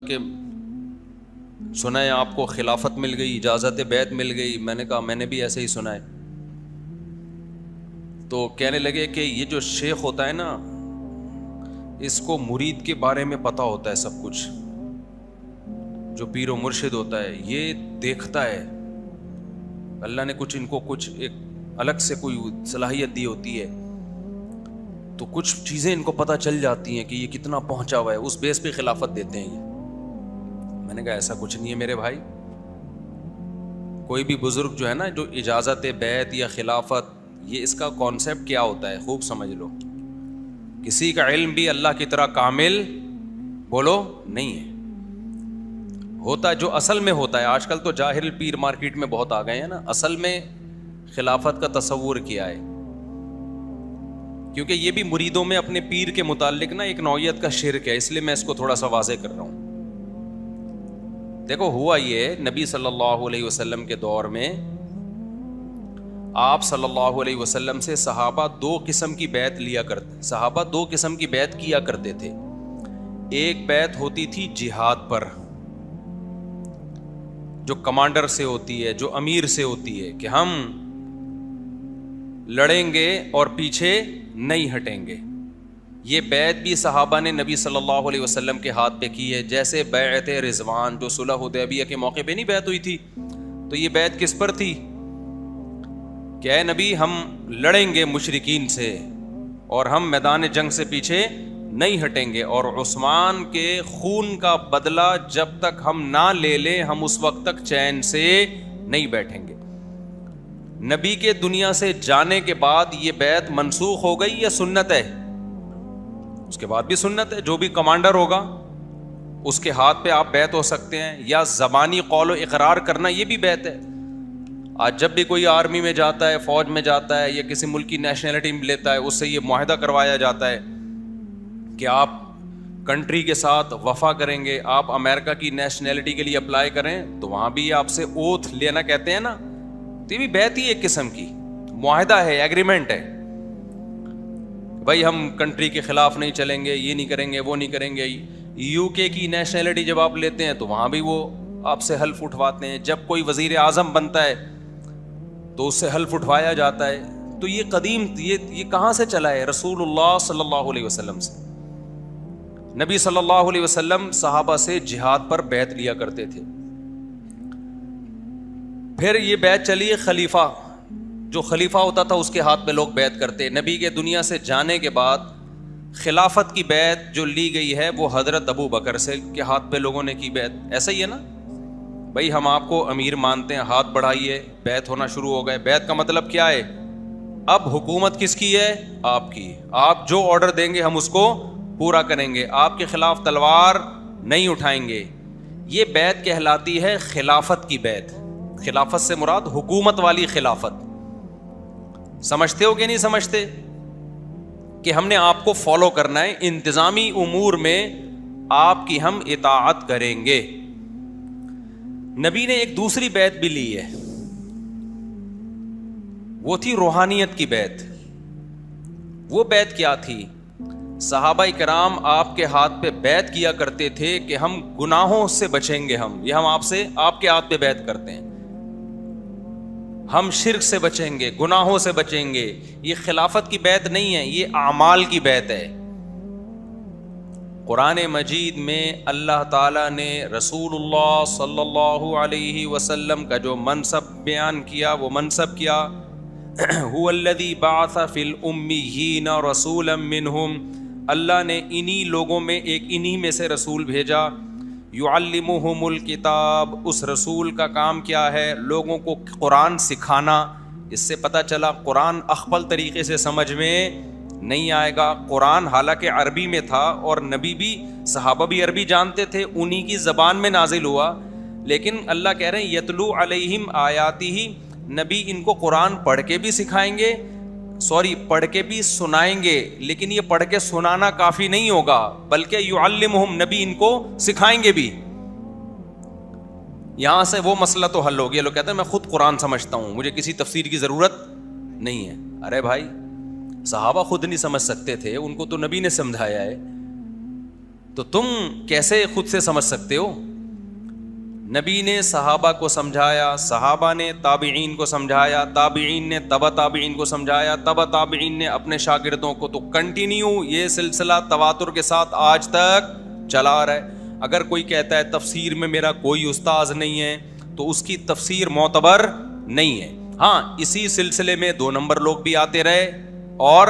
کہ سنا ہے آپ کو خلافت مل گئی, اجازت بیعت مل گئی. میں نے کہا میں نے بھی ایسے ہی سنا ہے. تو کہنے لگے کہ یہ جو شیخ ہوتا ہے نا, اس کو مرید کے بارے میں پتہ ہوتا ہے سب کچھ. جو پیر و مرشد ہوتا ہے یہ دیکھتا ہے, اللہ نے کچھ ان کو کچھ ایک الگ سے کوئی صلاحیت دی ہوتی ہے, تو کچھ چیزیں ان کو پتہ چل جاتی ہیں کہ یہ کتنا پہنچا ہوا ہے, اس بیس پہ خلافت دیتے ہیں یہ. میں نے کہا ایسا کچھ نہیں ہے میرے بھائی. کوئی بھی بزرگ جو ہے نا, جو اجازت بیعت یا خلافت, یہ اس کا کانسیپٹ کیا ہوتا ہے خوب سمجھ لو. کسی کا علم بھی اللہ کی طرح کامل بولو نہیں ہے, ہوتا جو اصل میں ہوتا ہے. آج کل تو جاہل پیر مارکیٹ میں بہت آ گئے ہیں نا, اصل میں خلافت کا تصور کیا ہے. کیونکہ یہ بھی مریدوں میں اپنے پیر کے متعلق نا ایک نوعیت کا شرک ہے, اس لیے میں اس کو تھوڑا سا واضح کر رہا ہوں. دیکھو ہوا یہ, نبی صلی اللہ علیہ وسلم کے دور میں آپ صلی اللہ علیہ وسلم سے صحابہ دو قسم کی بیعت لیا کرتے, صحابہ دو قسم کی بیعت کیا کرتے تھے. ایک بیعت ہوتی تھی جہاد پر, جو کمانڈر سے ہوتی ہے, جو امیر سے ہوتی ہے, کہ ہم لڑیں گے اور پیچھے نہیں ہٹیں گے. یہ بیعت بھی صحابہ نے نبی صلی اللہ علیہ وسلم کے ہاتھ پہ کی ہے. جیسے بیعت رضوان جو صلح حدیبیہ کے موقع پہ نہیں بیعت ہوئی تھی, تو یہ بیعت کس پر تھی کہ اے نبی ہم لڑیں گے مشرکین سے اور ہم میدان جنگ سے پیچھے نہیں ہٹیں گے, اور عثمان کے خون کا بدلہ جب تک ہم نہ لے لیں ہم اس وقت تک چین سے نہیں بیٹھیں گے. نبی کے دنیا سے جانے کے بعد یہ بیعت منسوخ ہو گئی یا سنت ہے؟ اس کے بعد بھی سنت ہے. جو بھی کمانڈر ہوگا اس کے ہاتھ پہ آپ بیعت ہو سکتے ہیں, یا زبانی قول و اقرار کرنا یہ بھی بیعت ہے. آج جب بھی کوئی آرمی میں جاتا ہے, فوج میں جاتا ہے, یا کسی ملک کی نیشنلٹی لیتا ہے, اس سے یہ معاہدہ کروایا جاتا ہے کہ آپ کنٹری کے ساتھ وفا کریں گے, آپ امریکہ کی نیشنلٹی کے لیے اپلائی کریں, تو وہاں بھی آپ سے اوتھ لینا کہتے ہیں نا, تو یہ بھی بیعت ہی ایک قسم کی معاہدہ ہے, ایگریمنٹ ہے. بھائی ہم کنٹری کے خلاف نہیں چلیں گے, یہ نہیں کریں گے, وہ نہیں کریں گے. یو کے کی نیشنلٹی جب آپ لیتے ہیں تو وہاں بھی وہ آپ سے حلف اٹھواتے ہیں. جب کوئی وزیر اعظم بنتا ہے تو اس سے حلف اٹھوایا جاتا ہے. تو یہ قدیم یہ کہاں سے چلا ہے؟ رسول اللہ صلی اللہ علیہ وسلم سے. نبی صلی اللہ علیہ وسلم صحابہ سے جہاد پر بیعت لیا کرتے تھے. پھر یہ بیعت چلی خلیفہ, جو خلیفہ ہوتا تھا اس کے ہاتھ پہ لوگ بیعت کرتے. نبی کے دنیا سے جانے کے بعد خلافت کی بیعت جو لی گئی ہے وہ حضرت ابو بکر سے کے ہاتھ پہ لوگوں نے کی بیعت. ایسا ہی ہے نا بھائی, ہم آپ کو امیر مانتے ہیں, ہاتھ بڑھائیے, بیعت ہونا شروع ہو گئے. بیعت کا مطلب کیا ہے؟ اب حکومت کس کی ہے؟ آپ کی. آپ جو آرڈر دیں گے ہم اس کو پورا کریں گے, آپ کے خلاف تلوار نہیں اٹھائیں گے. یہ بیعت کہلاتی ہے خلافت کی بیعت. خلافت سے مراد حکومت والی خلافت. سمجھتے ہو کہ نہیں سمجھتے کہ ہم نے آپ کو فالو کرنا ہے, انتظامی امور میں آپ کی ہم اطاعت کریں گے. نبی نے ایک دوسری بیعت بھی لی ہے, وہ تھی روحانیت کی بیعت. وہ بیعت کیا تھی؟ صحابہ کرام آپ کے ہاتھ پہ بیعت کیا کرتے تھے کہ ہم گناہوں سے بچیں گے. یہ ہم آپ سے آپ کے ہاتھ پہ بیعت کرتے ہیں, ہم شرک سے بچیں گے, گناہوں سے بچیں گے. یہ خلافت کی بیعت نہیں ہے, یہ اعمال کی بیعت ہے. قرآن مجید میں اللہ تعالیٰ نے رسول اللہ صلی اللہ علیہ وسلم کا جو منصب بیان کیا, وہ منصب کیا, هو الذی بعث فی الامیین رسولا منہم. اللہ نے انہی لوگوں میں ایک انہی میں سے رسول بھیجا. یعلمہم الکتاب, اس رسول کا کام کیا ہے؟ لوگوں کو قرآن سکھانا. اس سے پتہ چلا قرآن اخبل طریقے سے سمجھ میں نہیں آئے گا. قرآن حالانکہ عربی میں تھا اور نبی بھی, صحابہ بھی عربی جانتے تھے, انہی کی زبان میں نازل ہوا, لیکن اللہ کہہ رہے ہیں یتلو علیہم آیاتہ, نبی ان کو قرآن پڑھ کے بھی سکھائیں گے, پڑھ کے بھی سنائیں گے. لیکن یہ پڑھ کے سنانا کافی نہیں ہوگا, بلکہ یعلمہم, نبی ان کو سکھائیں گے بھی. یہاں سے وہ مسئلہ تو حل ہو گیا. لوگ کہتے ہیں میں خود قرآن سمجھتا ہوں, مجھے کسی تفسیر کی ضرورت نہیں ہے. ارے بھائی, صحابہ خود نہیں سمجھ سکتے تھے, ان کو تو نبی نے سمجھایا ہے. تو تم کیسے خود سے سمجھ سکتے ہو؟ نبی نے صحابہ کو سمجھایا، صحابہ نے تابعین کو سمجھایا، تابعین نے تبع تابعین کو سمجھایا، تبع تابعین نے اپنے شاگردوں کو، تو کنٹینیو یہ سلسلہ تواتر کے ساتھ آج تک چلا آ رہا ہے۔ اگر کوئی کہتا ہے تفسیر میں میرا کوئی استاذ نہیں ہے تو اس کی تفسیر معتبر نہیں ہے۔ ہاں، اسی سلسلے میں 2 نمبر لوگ بھی آتے رہے اور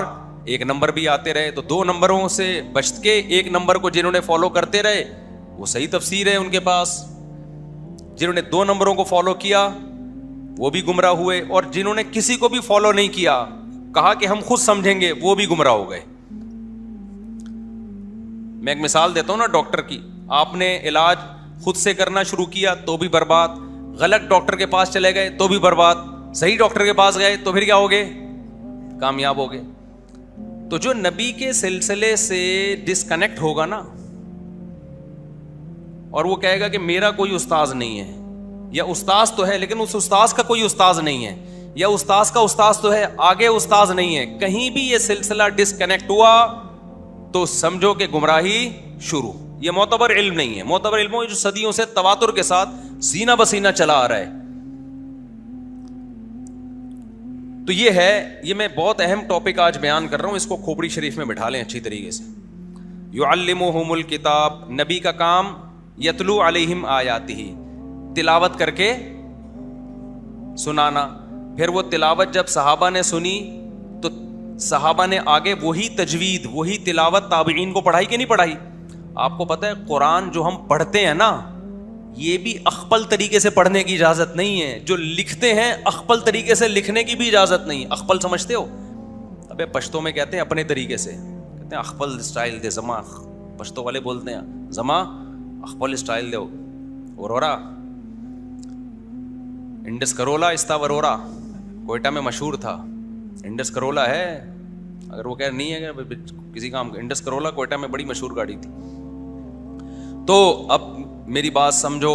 1 نمبر بھی آتے رہے، تو 2 نمبروں سے بچ کے 1 نمبر کو جنہوں نے فالو کرتے رہے وہ صحیح تفسیر ہے ان کے پاس، جنہوں نے 2 نمبروں کو فالو کیا وہ بھی گمراہ ہوئے، اور جنہوں نے کسی کو بھی فالو نہیں کیا، کہا کہ ہم خود سمجھیں گے، وہ بھی گمراہ ہو گئے۔ میں ایک مثال دیتا ہوں نا ڈاکٹر کی، آپ نے علاج خود سے کرنا شروع کیا تو بھی برباد، غلط ڈاکٹر کے پاس چلے گئے تو بھی برباد، صحیح ڈاکٹر کے پاس گئے تو پھر کیا ہوگے؟ کامیاب ہو گئے۔ تو جو نبی کے سلسلے سے ڈسکنیکٹ ہوگا نا، اور وہ کہے گا کہ میرا کوئی استاذ نہیں ہے، یا استاذ تو ہے لیکن اس استاذ کا کوئی استاذ نہیں ہے، یا استاذ کا استاذ تو ہے آگے استاذ نہیں ہے، کہیں بھی یہ سلسلہ ڈسکنیکٹ ہوا تو سمجھو کہ گمراہی شروع۔ یہ معتبر علم نہیں ہے۔ معتبر علم جو صدیوں سے تواتر کے ساتھ سینہ بسینہ چلا آ رہا ہے۔ تو یہ ہے، یہ میں بہت اہم ٹاپک آج بیان کر رہا ہوں، اس کو کھوپڑی شریف میں بٹھا لیں اچھی طریقے سے۔ یعلمہم الکتاب، نبی کا کام یتلو علیہم آیاتہ، تلاوت کر کے سنانا۔ پھر وہ تلاوت جب صحابہ نے سنی تو صحابہ نے آگے وہی تجوید، وہی تلاوت تابعین کو پڑھائی کہ نہیں پڑھائی؟ آپ کو پتہ ہے قرآن جو ہم پڑھتے ہیں نا، یہ بھی اخپل طریقے سے پڑھنے کی اجازت نہیں ہے، جو لکھتے ہیں اخپل طریقے سے لکھنے کی بھی اجازت نہیں۔ اخپل سمجھتے ہو؟ ابے پشتو میں کہتے ہیں اپنے طریقے سے، کہتے ہیں اخپل اسٹائل دے زما، پشتو والے بولتے ہیں زما اخپل اسٹائل دے ورورا، انڈس کرولا استا ورورا، کوئٹہ میں مشہور تھا، انڈس کرولا ہے، اگر وہ کہہ نہیں ہے کہ کسی کام کا، انڈس کرولا کوئٹہ میں بڑی مشہور گاڑی تھی۔ تو اب میری بات سمجھو،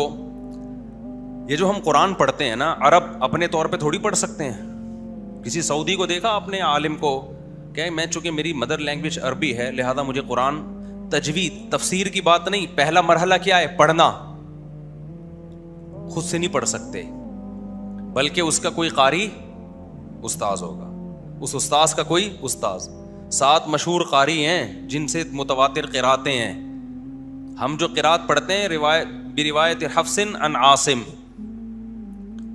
یہ جو ہم قرآن پڑھتے ہیں نا، عرب اپنے طور پہ تھوڑی پڑھ سکتے ہیں۔ کسی سعودی کو دیکھا اپنے عالم کو کہ میں چونکہ میری مدر لینگویج عربی ہے لہذا مجھے قرآن تجوید تفسیر کی بات نہیں، پہلا مرحلہ کیا ہے؟ پڑھنا۔ خود سے نہیں پڑھ سکتے بلکہ اس کا کوئی قاری استاذ ہوگا، اس استاذ کا کوئی استاذ۔ 7 مشہور قاری ہیں جن سے متواتر قراتیں ہیں۔ ہم جو قرات پڑھتے ہیں روایت حفص عن عاصم،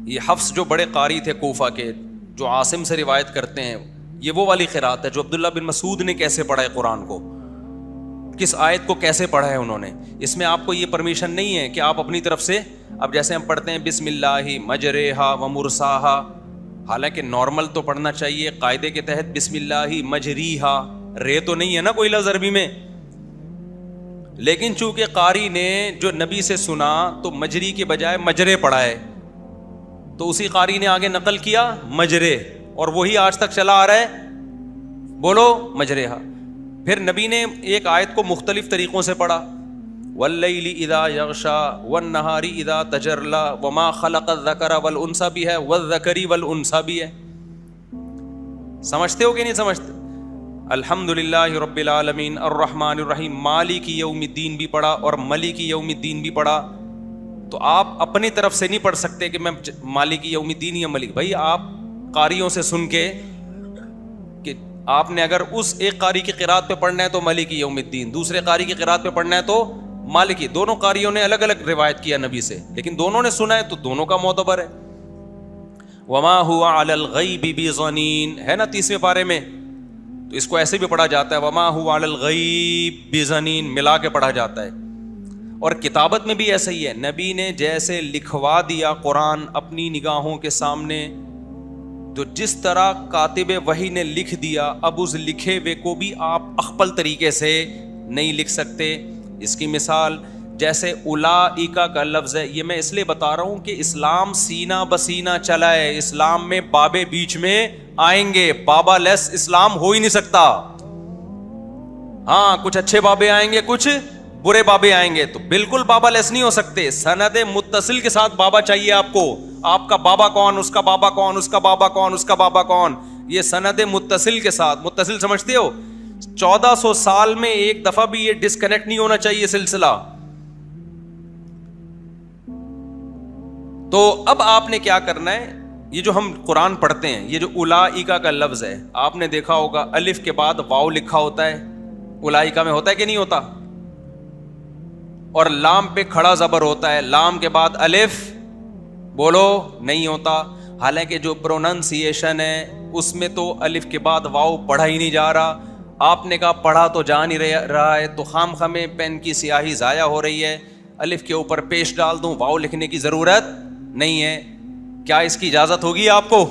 یہ حفص جو بڑے قاری تھے کوفہ کے، جو عاصم سے روایت کرتے ہیں، یہ وہ والی قرات ہے جو عبداللہ بن مسعود نے کیسے پڑھا ہے قرآن کو، کس آیت کو کیسے پڑھا ہے انہوں نے۔ اس میں آپ کو یہ پرمیشن نہیں ہے کہ آپ اپنی طرف سے، اب جیسے ہم پڑھتے ہیں بسم اللہ مجریہا و مرساہا، حالانکہ نارمل تو پڑھنا چاہیے قاعدے کے تحت بسم اللہ مجریہا، رے تو نہیں ہے نا کوئی لفظ عربی میں، لیکن چونکہ قاری نے جو نبی سے سنا تو مجری کے بجائے مجرے پڑھا ہے، تو اسی قاری نے آگے نقل کیا مجرے، اور وہی آج تک چلا آ رہا ہے، بولو مجریہا۔ پھر نبی نے ایک آیت کو مختلف طریقوں سے پڑھا، واللیل اذا یغشا والنہار اذا تجلی وما خلق الذکر والانثی بھی ہے، والذکر والانثی بھی ہے۔ سمجھتے ہو کہ نہیں سمجھتے؟ الحمدللہ رب العالمین الرحمن الرحیم، مالک یوم الدین بھی پڑھا اور ملک یوم الدین بھی پڑھا۔ تو آپ اپنی طرف سے نہیں پڑھ سکتے کہ میں مالک یوم الدین یا ملک، بھائی آپ قاریوں سے سن کے، کہ آپ نے اگر اس ایک قاری کی قرات پہ پڑھنا ہے تو مالک یوم الدین، دوسرے قاری کی قرات پہ پڑھنا ہے تو مالکی، دونوں قاریوں نے الگ الگ روایت کیا نبی سے، لیکن دونوں نے سنا ہے تو دونوں کا معتبر ہے۔ وما هو علی الغیب بضنین ہے نا 30ویں پارے میں، تو اس کو ایسے بھی پڑھا جاتا ہے وما هو علی الغیب بضنین، ملا کے پڑھا جاتا ہے۔ اور کتابت میں بھی ایسا ہی ہے، نبی نے جیسے لکھوا دیا قرآن اپنی نگاہوں کے سامنے، تو جس طرح کاتب وحی نے لکھ دیا، اب اس لکھے ہوئے کو بھی آپ اخپل طریقے سے نہیں لکھ سکتے۔ اس کی مثال جیسے اولائکا کا لفظ ہے، یہ میں اس لیے بتا رہا ہوں کہ اسلام سینہ بسینہ چلا ہے، اسلام میں بابے بیچ میں آئیں گے، بابا لیس اسلام ہو ہی نہیں سکتا۔ ہاں کچھ اچھے بابے آئیں گے، کچھ برے بابے آئیں گے، تو بالکل بابا لیس نہیں ہو سکتے۔ سند متصل کے ساتھ بابا چاہیے آپ کو، آپ کا بابا کون، اس کا بابا کون، اس کا بابا کون، اس کا بابا کون، یہ سند متصل کے ساتھ۔ متصل سمجھتے ہو؟ 1400 سال میں ایک دفعہ بھی یہ ڈسکنیکٹ نہیں ہونا چاہیے سلسلہ. تو اب آپ نے کیا کرنا ہے, یہ جو ہم قرآن پڑھتے ہیں, یہ جو اولائکا کا لفظ ہے, آپ نے دیکھا ہوگا الف کے بعد واو لکھا ہوتا ہے, اولائکا میں ہوتا ہے کہ نہیں ہوتا, اور لام پہ کھڑا زبر ہوتا ہے, لام کے بعد الف بولو نہیں ہوتا. حالانکہ جو پروننسیشن ہے اس میں تو الف کے بعد واو پڑھا ہی نہیں جا رہا. آپ نے کہا پڑھا تو جا نہیں رہا ہے, تو خام خامے پین کی سیاہی ضائع ہو رہی ہے, الف کے اوپر پیش ڈال دوں, واو لکھنے کی ضرورت نہیں ہے. کیا اس کی اجازت ہوگی آپ کو؟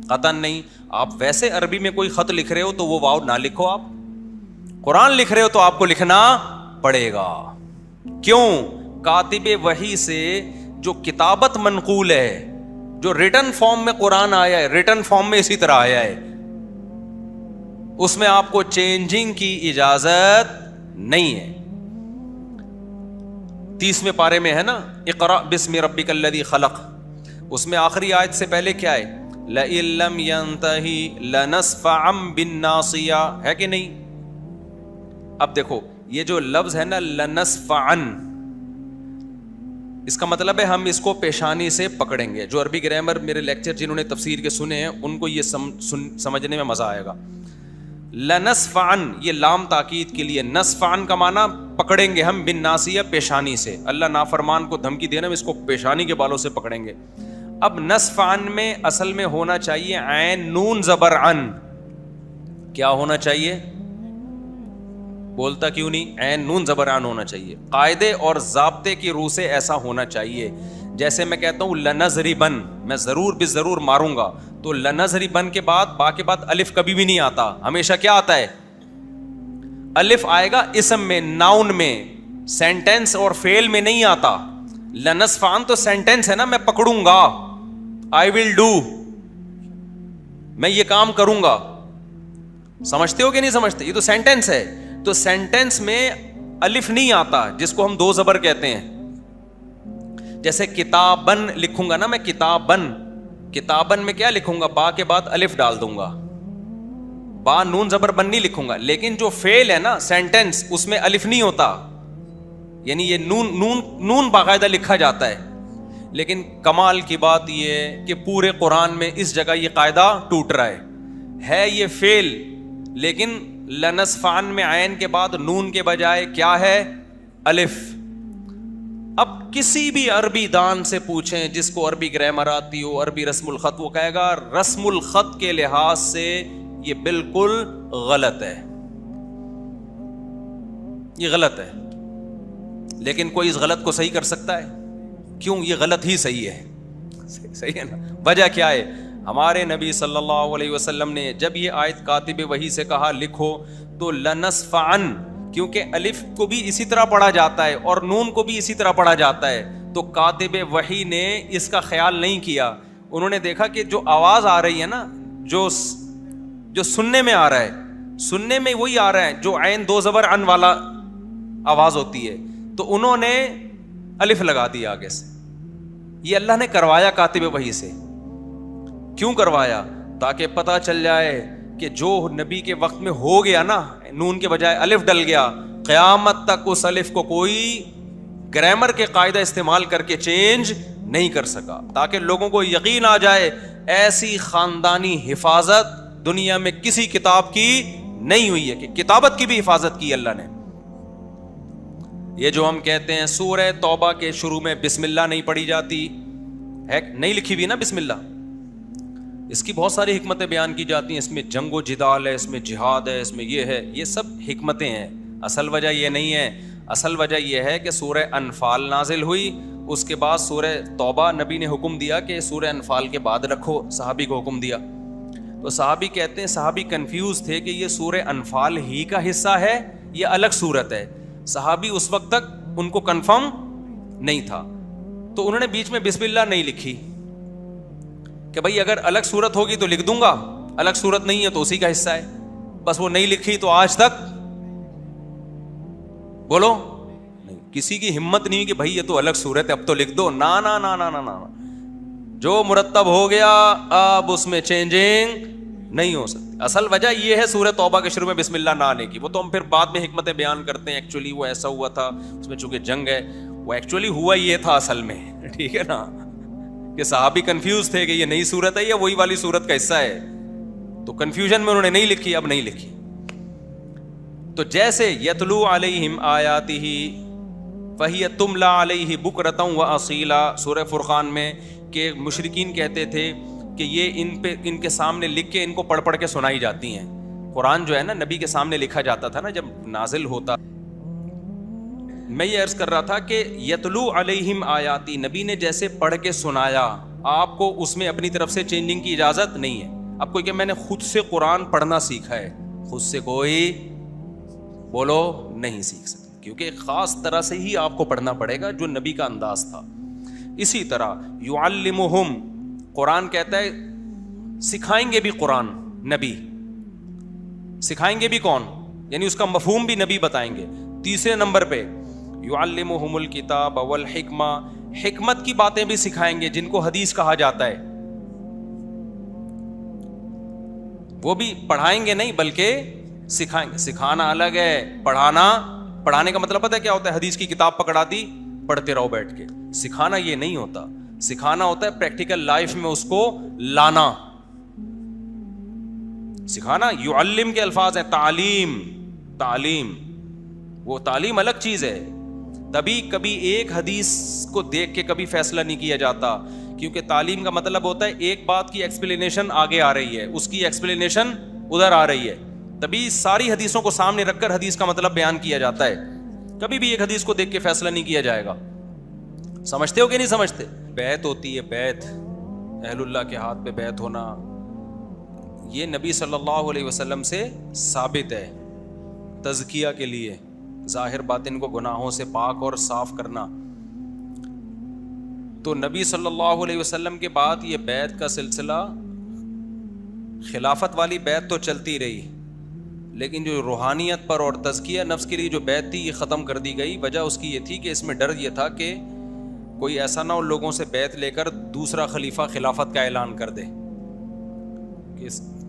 قطعاً نہیں. آپ ویسے عربی میں کوئی خط لکھ رہے ہو تو وہ واو نہ لکھو, آپ قرآن لکھ رہے ہو تو آپ کو لکھنا پڑے گا. کیوں؟ کاتب وحی سے جو کتابت منقول ہے, جو ریٹن فارم میں قرآن آیا ہے, ریٹن فارم میں اسی طرح آیا ہے, اس میں آپ کو چینجنگ کی اجازت نہیں ہے. 30ویں پارے میں ہے نا, اقرأ بسم ربک الذی خلق, اس میں آخری آیت سے پہلے کیا ہے؟ لئن لم ينتهِ لنصفعا بالناصیہ, ہے کہ نہیں؟ اب دیکھو یہ جو لفظ ہے نا لنصفعا, اس کا مطلب ہے ہم اس کو پیشانی سے پکڑیں گے. جو عربی گرامر میرے لیکچر جنہوں نے تفسیر کے سنے ہیں ان کو یہ سمجھنے میں مزہ آئے گا. لنصفعن یہ لام تاکید کے لیے, نصفعن کا معنی پکڑیں گے ہم, بن ناسیہ پیشانی سے. اللہ نافرمان کو دھمکی دینا ہم اس کو پیشانی کے بالوں سے پکڑیں گے. اب نصفعن میں اصل میں ہونا چاہیے عین نون زبر عن. کیا ہونا چاہیے؟ بولتا کیوں نہیں؟ عین نون زبر عن ہونا چاہیے. قاعدے اور ضابطے کی روح سے ایسا ہونا چاہیے. جیسے میں کہتا ہوں لنضربن, میں ضرور بالضرور ماروں گا, تو لنضربن کے بعد با کے بعد الف کبھی بھی نہیں آتا. ہمیشہ کیا آتا ہے؟ الف آئے گا اسم میں, ناؤن میں, سینٹینس اور فعل میں نہیں آتا. لنصفعن تو سینٹینس ہے نا, میں پکڑوں گا, آئی ول ڈو, میں یہ کام کروں گا. سمجھتے ہو کہ نہیں سمجھتے؟ یہ تو سینٹینس ہے. تو سینٹینس میں الف نہیں آتا, جس کو ہم دو زبر کہتے ہیں. جیسے کتابن لکھوں گا نا میں, کتابن, کتابن میں کیا لکھوں گا؟ با کے بعد الف ڈال دوں گا, با نون زبر بن نہیں لکھوں گا. لیکن جو فعل ہے نا سینٹینس, اس میں الف نہیں ہوتا, یعنی یہ نون باقاعدہ لکھا جاتا ہے. لیکن کمال کی بات یہ ہے کہ پورے قرآن میں اس جگہ یہ قاعدہ ٹوٹ رہا ہے یہ فعل, لیکن لنصفعن میں عین کے بعد نون کے بجائے کیا ہے؟ الف. اب کسی بھی عربی دان سے پوچھیں جس کو عربی گرامر آتی ہو, عربی رسم الخط, وہ کہے گا رسم الخط کے لحاظ سے یہ بالکل غلط ہے, یہ غلط ہے. لیکن کوئی اس غلط کو صحیح کر سکتا ہے؟ کیوں؟ یہ غلط ہی صحیح ہے. صحیح ہے نا؟ وجہ کیا ہے؟ ہمارے نبی صلی اللہ علیہ وسلم نے جب یہ آیت کاتب وحی سے کہا لکھو, تو لنصفعن, کیونکہ الف کو بھی اسی طرح پڑھا جاتا ہے اور نون کو بھی اسی طرح پڑھا جاتا ہے, تو کاتب وحی نے اس کا خیال نہیں کیا. انہوں نے دیکھا کہ جو آواز آ رہی ہے نا, جو سننے میں آ رہا ہے, سننے میں وہی آ رہا ہے جو عین دو زبر عن والا آواز ہوتی ہے, تو انہوں نے الف لگا دیا آگے سے. یہ اللہ نے کروایا کاتب وحی سے. کیوں کروایا؟ تاکہ پتہ چل جائے کہ جو نبی کے وقت میں ہو گیا نا, نون کے بجائے الف ڈل گیا, قیامت تک اس الف کو کوئی گرامر کے قاعدہ استعمال کر کے چینج نہیں کر سکا. تاکہ لوگوں کو یقین آ جائے ایسی خاندانی حفاظت دنیا میں کسی کتاب کی نہیں ہوئی ہے, کہ کتابت کی بھی حفاظت کی اللہ نے. یہ جو ہم کہتے ہیں سورہ توبہ کے شروع میں بسم اللہ نہیں پڑھی جاتی ہے, نہیں لکھی ہوئی نا بسم اللہ, اس کی بہت ساری حکمتیں بیان کی جاتی ہیں. اس میں جنگ و جدال ہے, اس میں جہاد ہے, اس میں یہ ہے, یہ سب حکمتیں ہیں. اصل وجہ یہ نہیں ہے. اصل وجہ یہ ہے کہ سورہ انفال نازل ہوئی, اس کے بعد سورہ توبہ نبی نے حکم دیا کہ سورہ انفال کے بعد رکھو, صحابی کو حکم دیا. تو صحابی کہتے ہیں, صحابی کنفیوز تھے کہ یہ سورہ انفال ہی کا حصہ ہے یا الگ صورت ہے. صحابی اس وقت تک ان کو کنفرم نہیں تھا, تو انہوں نے بیچ میں بسم اللہ نہیں لکھی کہ بھائی اگر الگ صورت ہوگی تو لکھ دوں گا, الگ صورت نہیں ہے تو اسی کا حصہ ہے. بس وہ نہیں لکھی, تو آج تک بولو نہیں, کسی کی ہمت نہیں کہ بھائی یہ تو الگ صورت ہے اب تو لکھ دو. نا نا نا نا نا نا, جو مرتب ہو گیا اب اس میں چینجنگ نہیں ہو سکتی. اصل وجہ یہ ہے سورہ توبہ کے شروع میں بسم اللہ نہ آنے کی. وہ تو ہم پھر بعد میں حکمتیں بیان کرتے ہیں, ایکچولی وہ ایسا ہوا تھا, اس میں چونکہ جنگ ہے, وہ ایکچولی ہوا یہ تھا اصل میں, ٹھیک ہے نا, کہ صحابی کنفیوز تھے کہ یہ نئی صورت ہے یا وہی والی صورت کا حصہ ہے, تو کنفیوژن میں انہوں نے نہیں لکھی, اب نہیں لکھی. تو جیسے یتلو علیہم آیاتہ فہی تملی علیہ بکرۃ واصیلا, سورہ فرقان میں, کہ مشرکین کہتے تھے کہ یہ ان کے سامنے لکھ کے ان کو پڑھ کے سنائی جاتی ہیں. قرآن جو ہے نا نبی کے سامنے لکھا جاتا تھا نا جب نازل ہوتا. میں یہ عرض کر رہا تھا کہ یتلو علیہم آیاتی, نبی نے جیسے پڑھ کے سنایا, آپ کو اس میں اپنی طرف سے چینجنگ کی اجازت نہیں ہے. اب کوئی کہ میں نے خود سے قرآن پڑھنا سیکھا ہے, خود سے کوئی بولو نہیں سیکھ سکتا, کیونکہ ایک خاص طرح سے ہی آپ کو پڑھنا پڑے گا جو نبی کا انداز تھا. اسی طرح یعلمہم, قرآن کہتا ہے سکھائیں گے بھی, قرآن نبی سکھائیں گے بھی کون, یعنی اس کا مفہوم بھی نبی بتائیں گے. تیسرے نمبر پہ یعلمہم الکتاب والحکمہ, حکمت کی باتیں بھی سکھائیں گے جن کو حدیث کہا جاتا ہے. وہ بھی پڑھائیں گے نہیں بلکہ سکھائیں گے. سکھانا الگ ہے, پڑھانے کا مطلب پتہ ہے کیا ہوتا ہے, حدیث کی کتاب پکڑا دی پڑھتے رہو بیٹھ کے. سکھانا یہ نہیں ہوتا, سکھانا ہوتا ہے پریکٹیکل لائف میں اس کو لانا. سکھانا یعلم کے الفاظ ہیں, تعلیم, وہ تعلیم الگ چیز ہے. تبھی کبھی ایک حدیث کو دیکھ کے کبھی فیصلہ نہیں کیا جاتا, کیونکہ تعلیم کا مطلب ہوتا ہے ایک بات کی ایکسپلینیشن آگے آ رہی ہے, اس کی ایکسپلینیشن ادھر آ رہی ہے, تبھی ساری حدیثوں کو سامنے رکھ کر حدیث کا مطلب بیان کیا جاتا ہے. کبھی بھی ایک حدیث کو دیکھ کے فیصلہ نہیں کیا جائے گا. سمجھتے ہو کہ نہیں سمجھتے؟ بیعت ہوتی ہے, بیعت, اہل اللہ کے ہاتھ پہ بیعت ہونا, یہ نبی صلی اللہ علیہ وسلم سے ثابت ہے. تزکیہ کے لیے, ظاہر باطن کو گناہوں سے پاک اور صاف کرنا. تو نبی صلی اللہ علیہ وسلم کے بعد یہ بیعت کا سلسلہ, خلافت والی بیعت تو چلتی رہی, لیکن جو روحانیت پر اور تزکیہ نفس کے لیے جو بیعت تھی یہ ختم کر دی گئی. وجہ اس کی یہ تھی کہ اس میں ڈر یہ تھا کہ کوئی ایسا نہ ہو لوگوں سے بیعت لے کر دوسرا خلیفہ خلافت کا اعلان کر دے,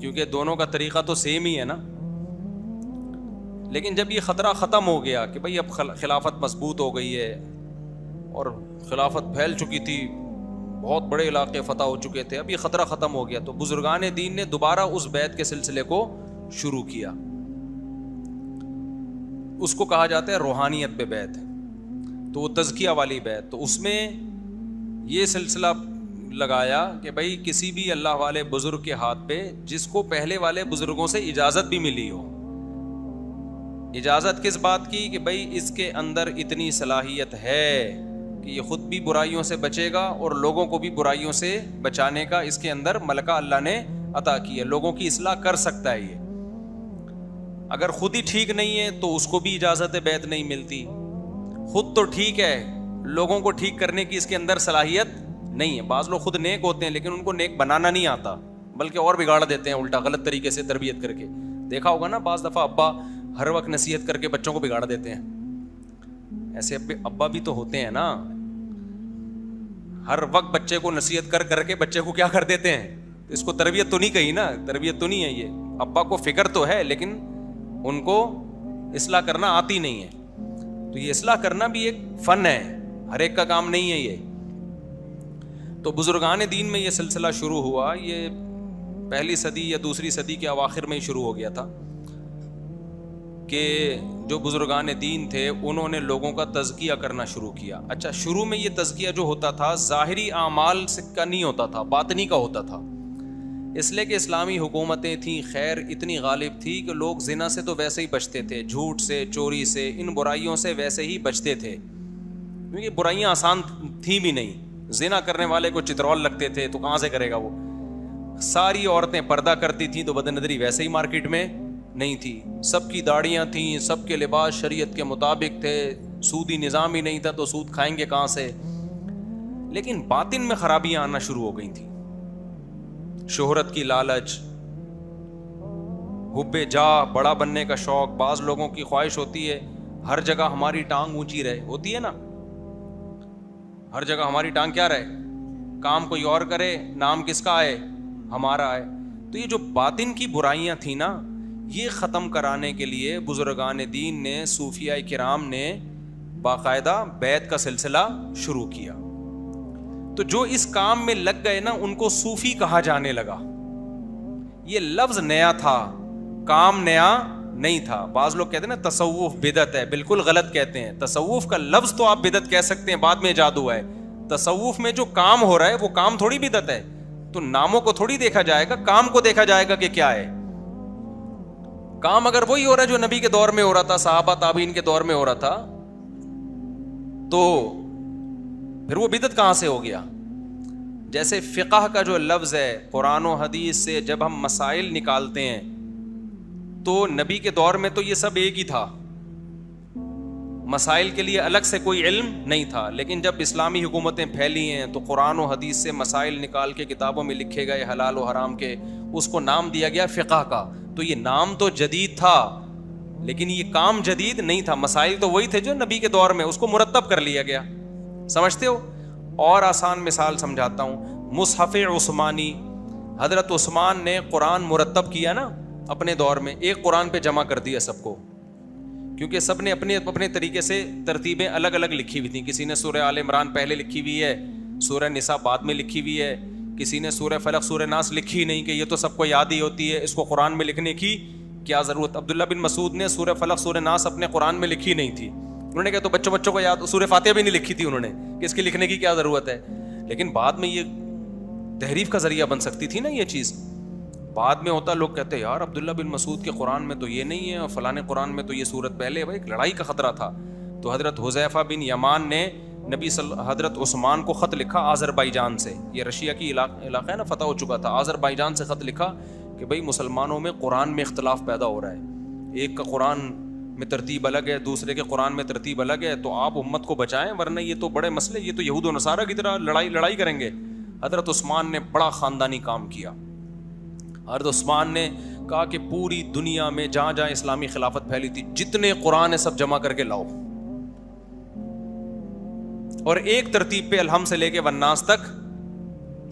کیونکہ دونوں کا طریقہ تو سیم ہی ہے نا. لیکن جب یہ خطرہ ختم ہو گیا کہ بھئی اب خلافت مضبوط ہو گئی ہے اور خلافت پھیل چکی تھی, بہت بڑے علاقے فتح ہو چکے تھے, اب یہ خطرہ ختم ہو گیا, تو بزرگان دین نے دوبارہ اس بیعت کے سلسلے کو شروع کیا. اس کو کہا جاتا ہے روحانیت پہ بیعت, تو وہ تزکیہ والی بیعت. تو اس میں یہ سلسلہ لگایا کہ بھئی کسی بھی اللہ والے بزرگ کے ہاتھ پہ جس کو پہلے والے بزرگوں سے اجازت بھی ملی ہو. اجازت کس بات کی؟ کہ بھئی اس کے اندر اتنی صلاحیت ہے کہ یہ خود بھی برائیوں سے بچے گا اور لوگوں کو بھی برائیوں سے بچانے کا اس کے اندر ملکہ اللہ نے عطا کی ہے, لوگوں کی اصلاح کر سکتا ہے. یہ اگر خود ہی ٹھیک نہیں ہے تو اس کو بھی اجازت بیعت نہیں ملتی. خود تو ٹھیک ہے, لوگوں کو ٹھیک کرنے کی اس کے اندر صلاحیت نہیں ہے. بعض لوگ خود نیک ہوتے ہیں لیکن ان کو نیک بنانا نہیں آتا, بلکہ اور بگاڑ دیتے ہیں الٹا, غلط طریقے سے تربیت کر کے. دیکھا ہوگا نا بعض دفعہ ابا ہر وقت نصیحت کر کے بچوں کو بگاڑ دیتے ہیں. ایسے ابا بھی تو ہوتے ہیں نا, ہر وقت بچے کو نصیحت کر کے بچے کو کیا کر دیتے ہیں. اس کو تربیت تو نہیں کہی نا, تربیت تو نہیں ہے یہ. ابا کو فکر تو ہے لیکن ان کو اصلاح کرنا آتی نہیں ہے. تو یہ اصلاح کرنا بھی ایک فن ہے, ہر ایک کا کام نہیں ہے یہ. تو بزرگان دین میں یہ سلسلہ شروع ہوا, یہ پہلی صدی یا دوسری صدی کے اواخر میں ہی شروع ہو گیا تھا کہ جو بزرگان دین تھے انہوں نے لوگوں کا تزکیہ کرنا شروع کیا. اچھا, شروع میں یہ تزکیہ جو ہوتا تھا ظاہری اعمال کا نہیں ہوتا تھا, باطنی کا ہوتا تھا. اس لیے کہ اسلامی حکومتیں تھیں, خیر اتنی غالب تھی کہ لوگ زنا سے تو ویسے ہی بچتے تھے, جھوٹ سے, چوری سے, ان برائیوں سے ویسے ہی بچتے تھے, کیونکہ برائیاں آسان تھیں بھی نہیں. زنا کرنے والے کو چترول لگتے تھے تو کہاں سے کرے گا وہ. ساری عورتیں پردہ کرتی تھیں تو بد نظری ویسے ہی مارکیٹ میں نہیں تھی. سب کی داڑیاں تھیں, سب کے لباس شریعت کے مطابق تھے, سودی نظام ہی نہیں تھا تو سود کھائیں گے کہاں سے. لیکن باطن میں خرابیاں آنا شروع ہو گئی تھیں. شہرت کی لالچ, حب جاہ, بڑا بننے کا شوق. بعض لوگوں کی خواہش ہوتی ہے ہر جگہ ہماری ٹانگ اونچی رہے, ہوتی ہے نا, ہر جگہ ہماری ٹانگ کیا رہے, کام کوئی اور کرے, نام کس کا آئے, ہمارا آئے. تو یہ جو باطن کی برائیاں تھیں نا، یہ ختم کرانے کے لیے بزرگان دین نے، صوفیاء کرام نے باقاعدہ بیعت کا سلسلہ شروع کیا. تو جو اس کام میں لگ گئے نا ان کو صوفی کہا جانے لگا. یہ لفظ نیا تھا، کام نیا نہیں تھا. بعض لوگ کہتے ہیں نا تصوف بدعت ہے، بالکل غلط کہتے ہیں. تصوف کا لفظ تو آپ بدعت کہہ سکتے ہیں، بعد میں ایجاد ہوا ہے. تصوف میں جو کام ہو رہا ہے وہ کام تھوڑی بدعت ہے. تو ناموں کو تھوڑی دیکھا جائے گا، کام کو دیکھا جائے گا کہ کیا ہے. کام اگر وہی ہو رہا ہے جو نبی کے دور میں ہو رہا تھا، صحابہ تابعین کے دور میں ہو رہا تھا، تو پھر وہ بدعت کہاں سے ہو گیا؟ جیسے فقہ کا جو لفظ ہے، قرآن و حدیث سے جب ہم مسائل نکالتے ہیں تو نبی کے دور میں تو یہ سب ایک ہی تھا، مسائل کے لیے الگ سے کوئی علم نہیں تھا. لیکن جب اسلامی حکومتیں پھیلی ہیں تو قرآن و حدیث سے مسائل نکال کے کتابوں میں لکھے گئے حلال و حرام کے، اس کو نام دیا گیا فقہ کا. تو یہ نام تو جدید تھا لیکن یہ کام جدید نہیں تھا. مسائل تو وہی تھے جو نبی کے دور میں، اس کو مرتب کر لیا گیا. سمجھتے ہو؟ اور آسان مثال سمجھاتا ہوں. مصحف عثمانی، حضرت عثمان نے قرآن مرتب کیا نا اپنے دور میں، ایک قرآن پہ جمع کر دیا سب کو، کیونکہ سب نے اپنے اپنے طریقے سے ترتیبیں الگ الگ لکھی ہوئی تھیں. کسی نے سورہ آل عمران پہلے لکھی ہوئی ہے، سورہ نساء بعد میں لکھی ہوئی ہے، کسی نے سورہ فلق سورہ ناس لکھی نہیں کہ یہ تو سب کو یاد ہی ہوتی ہے، اس کو قرآن میں لکھنے کی کیا ضرورت. عبداللہ بن مسعود نے سورہ فلق سورہ ناس اپنے قرآن میں لکھی نہیں تھی. انہوں نے کہا تو بچوں کو یاد، سورہ فاتحہ بھی نہیں لکھی تھی انہوں نے کہ اس کی لکھنے کی کیا ضرورت ہے. لیکن بعد میں یہ تحریف کا ذریعہ بن سکتی تھی نا یہ چیز. بعد میں ہوتا لوگ کہتے ہیں یار عبداللہ بن مسعود کے قرآن میں تو یہ نہیں ہے اور فلانے قرآن میں تو یہ صورت پہلے ہے. بھائی ایک لڑائی کا خطرہ تھا. تو حضرت حذیفہ بن یمان نے حضرت عثمان کو خط لکھا آذربائیجان سے، یہ رشیا کی علاقہ ہے نا، فتح ہو چکا تھا. آذربائیجان سے خط لکھا کہ بھائی مسلمانوں میں قرآن میں اختلاف پیدا ہو رہا ہے، ایک کا قرآن میں ترتیب الگ ہے، دوسرے کے قرآن میں ترتیب الگ ہے، تو آپ امت کو بچائیں ورنہ یہ تو بڑے مسئلے، یہ تو یہود و نصارہ کی طرح لڑائی کریں گے. حضرت عثمان نے بڑا خاندانی کام کیا. حضرت عثمان نے کہا کہ پوری دنیا میں جہاں جہاں اسلامی خلافت پھیلی تھی جتنے قرآن ہے سب جمع کر کے لاؤ، اور ایک ترتیب پہ الحمد سے لے کے والناس تک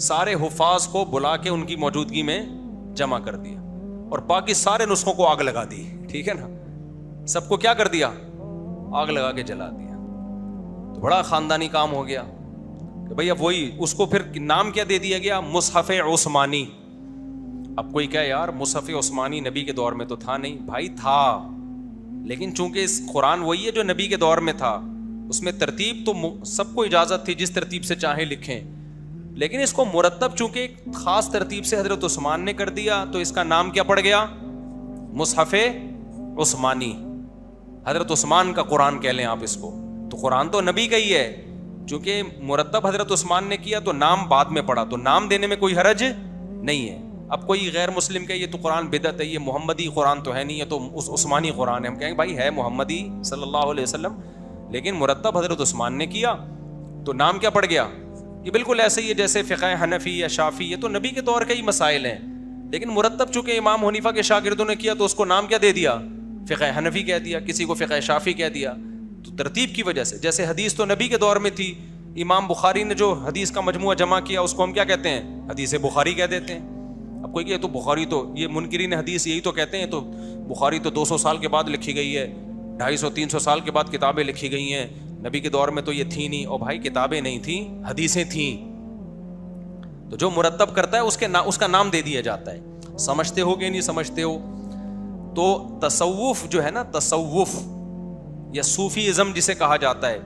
سارے حفاظ کو بلا کے ان کی موجودگی میں جمع کر دیا، اور باقی سارے نسخوں کو آگ لگا دی. ٹھیک ہے نا، سب کو کیا کر دیا؟ آگ لگا کے جلا دیا. تو بڑا خاندانی کام ہو گیا کہ بھئی اب وہی، اس کو پھر نام کیا دے دیا گیا؟ مصحف عثمانی. اب کوئی کہے یار مصحف عثمانی نبی کے دور میں تو تھا نہیں. بھائی تھا، لیکن چونکہ اس قرآن وہی ہے جو نبی کے دور میں تھا، اس میں ترتیب تو سب کو اجازت تھی جس ترتیب سے چاہیں لکھیں، لیکن اس کو مرتب چونکہ ایک خاص ترتیب سے حضرت عثمان نے کر دیا تو اس کا نام کیا پڑ گیا؟ مصحف عثمانی. حضرت عثمان کا قرآن کہہ لیں آپ اس کو. تو قرآن تو نبی کا ہی ہے، چونکہ مرتب حضرت عثمان نے کیا تو نام بعد میں پڑا، تو نام دینے میں کوئی حرج نہیں ہے. اب کوئی غیر مسلم کہ یہ تو قرآن بدعت ہے، یہ محمدی قرآن تو ہے نہیں، یہ تو عثمانی قرآن ہے. ہم کہیں بھائی ہے محمدی صلی اللہ علیہ وسلم، لیکن مرتب حضرت عثمان نے کیا تو نام کیا پڑ گیا؟ یہ بالکل ایسے ہی ہے جیسے فقہ حنفی یا شافعی، یہ تو نبی کے دور کے ہی مسائل ہیں، لیکن مرتب چونکہ امام حنیفہ کے شاگردوں نے کیا تو اس کو نام کیا دے دیا؟ فقہ حنفی کہہ دیا، کسی کو فقہ شافعی کہہ دیا. تو ترتیب کی وجہ سے، جیسے حدیث تو نبی کے دور میں تھی، امام بخاری نے جو حدیث کا مجموعہ جمع کیا اس کو ہم کیا کہتے ہیں؟ حدیث بخاری کہہ دیتے ہیں. اب کوئی کہ تو بخاری تو، یہ منکرین حدیث یہی تو کہتے ہیں، تو بخاری تو 200 سال کے بعد لکھی گئی ہے، 250-300 سال کے بعد کتابیں لکھی گئی ہیں، نبی کے دور میں تو یہ تھی نہیں. اور بھائی کتابیں نہیں تھیں، حدیثیں تھیں. تو جو مرتب کرتا ہے اس کا نام دے دیا جاتا ہے. سمجھتے ہو کہ نہیں سمجھتے ہو؟ تو تصوف جو ہے نا، تصوف یا صوفی ازم جسے کہا جاتا ہے،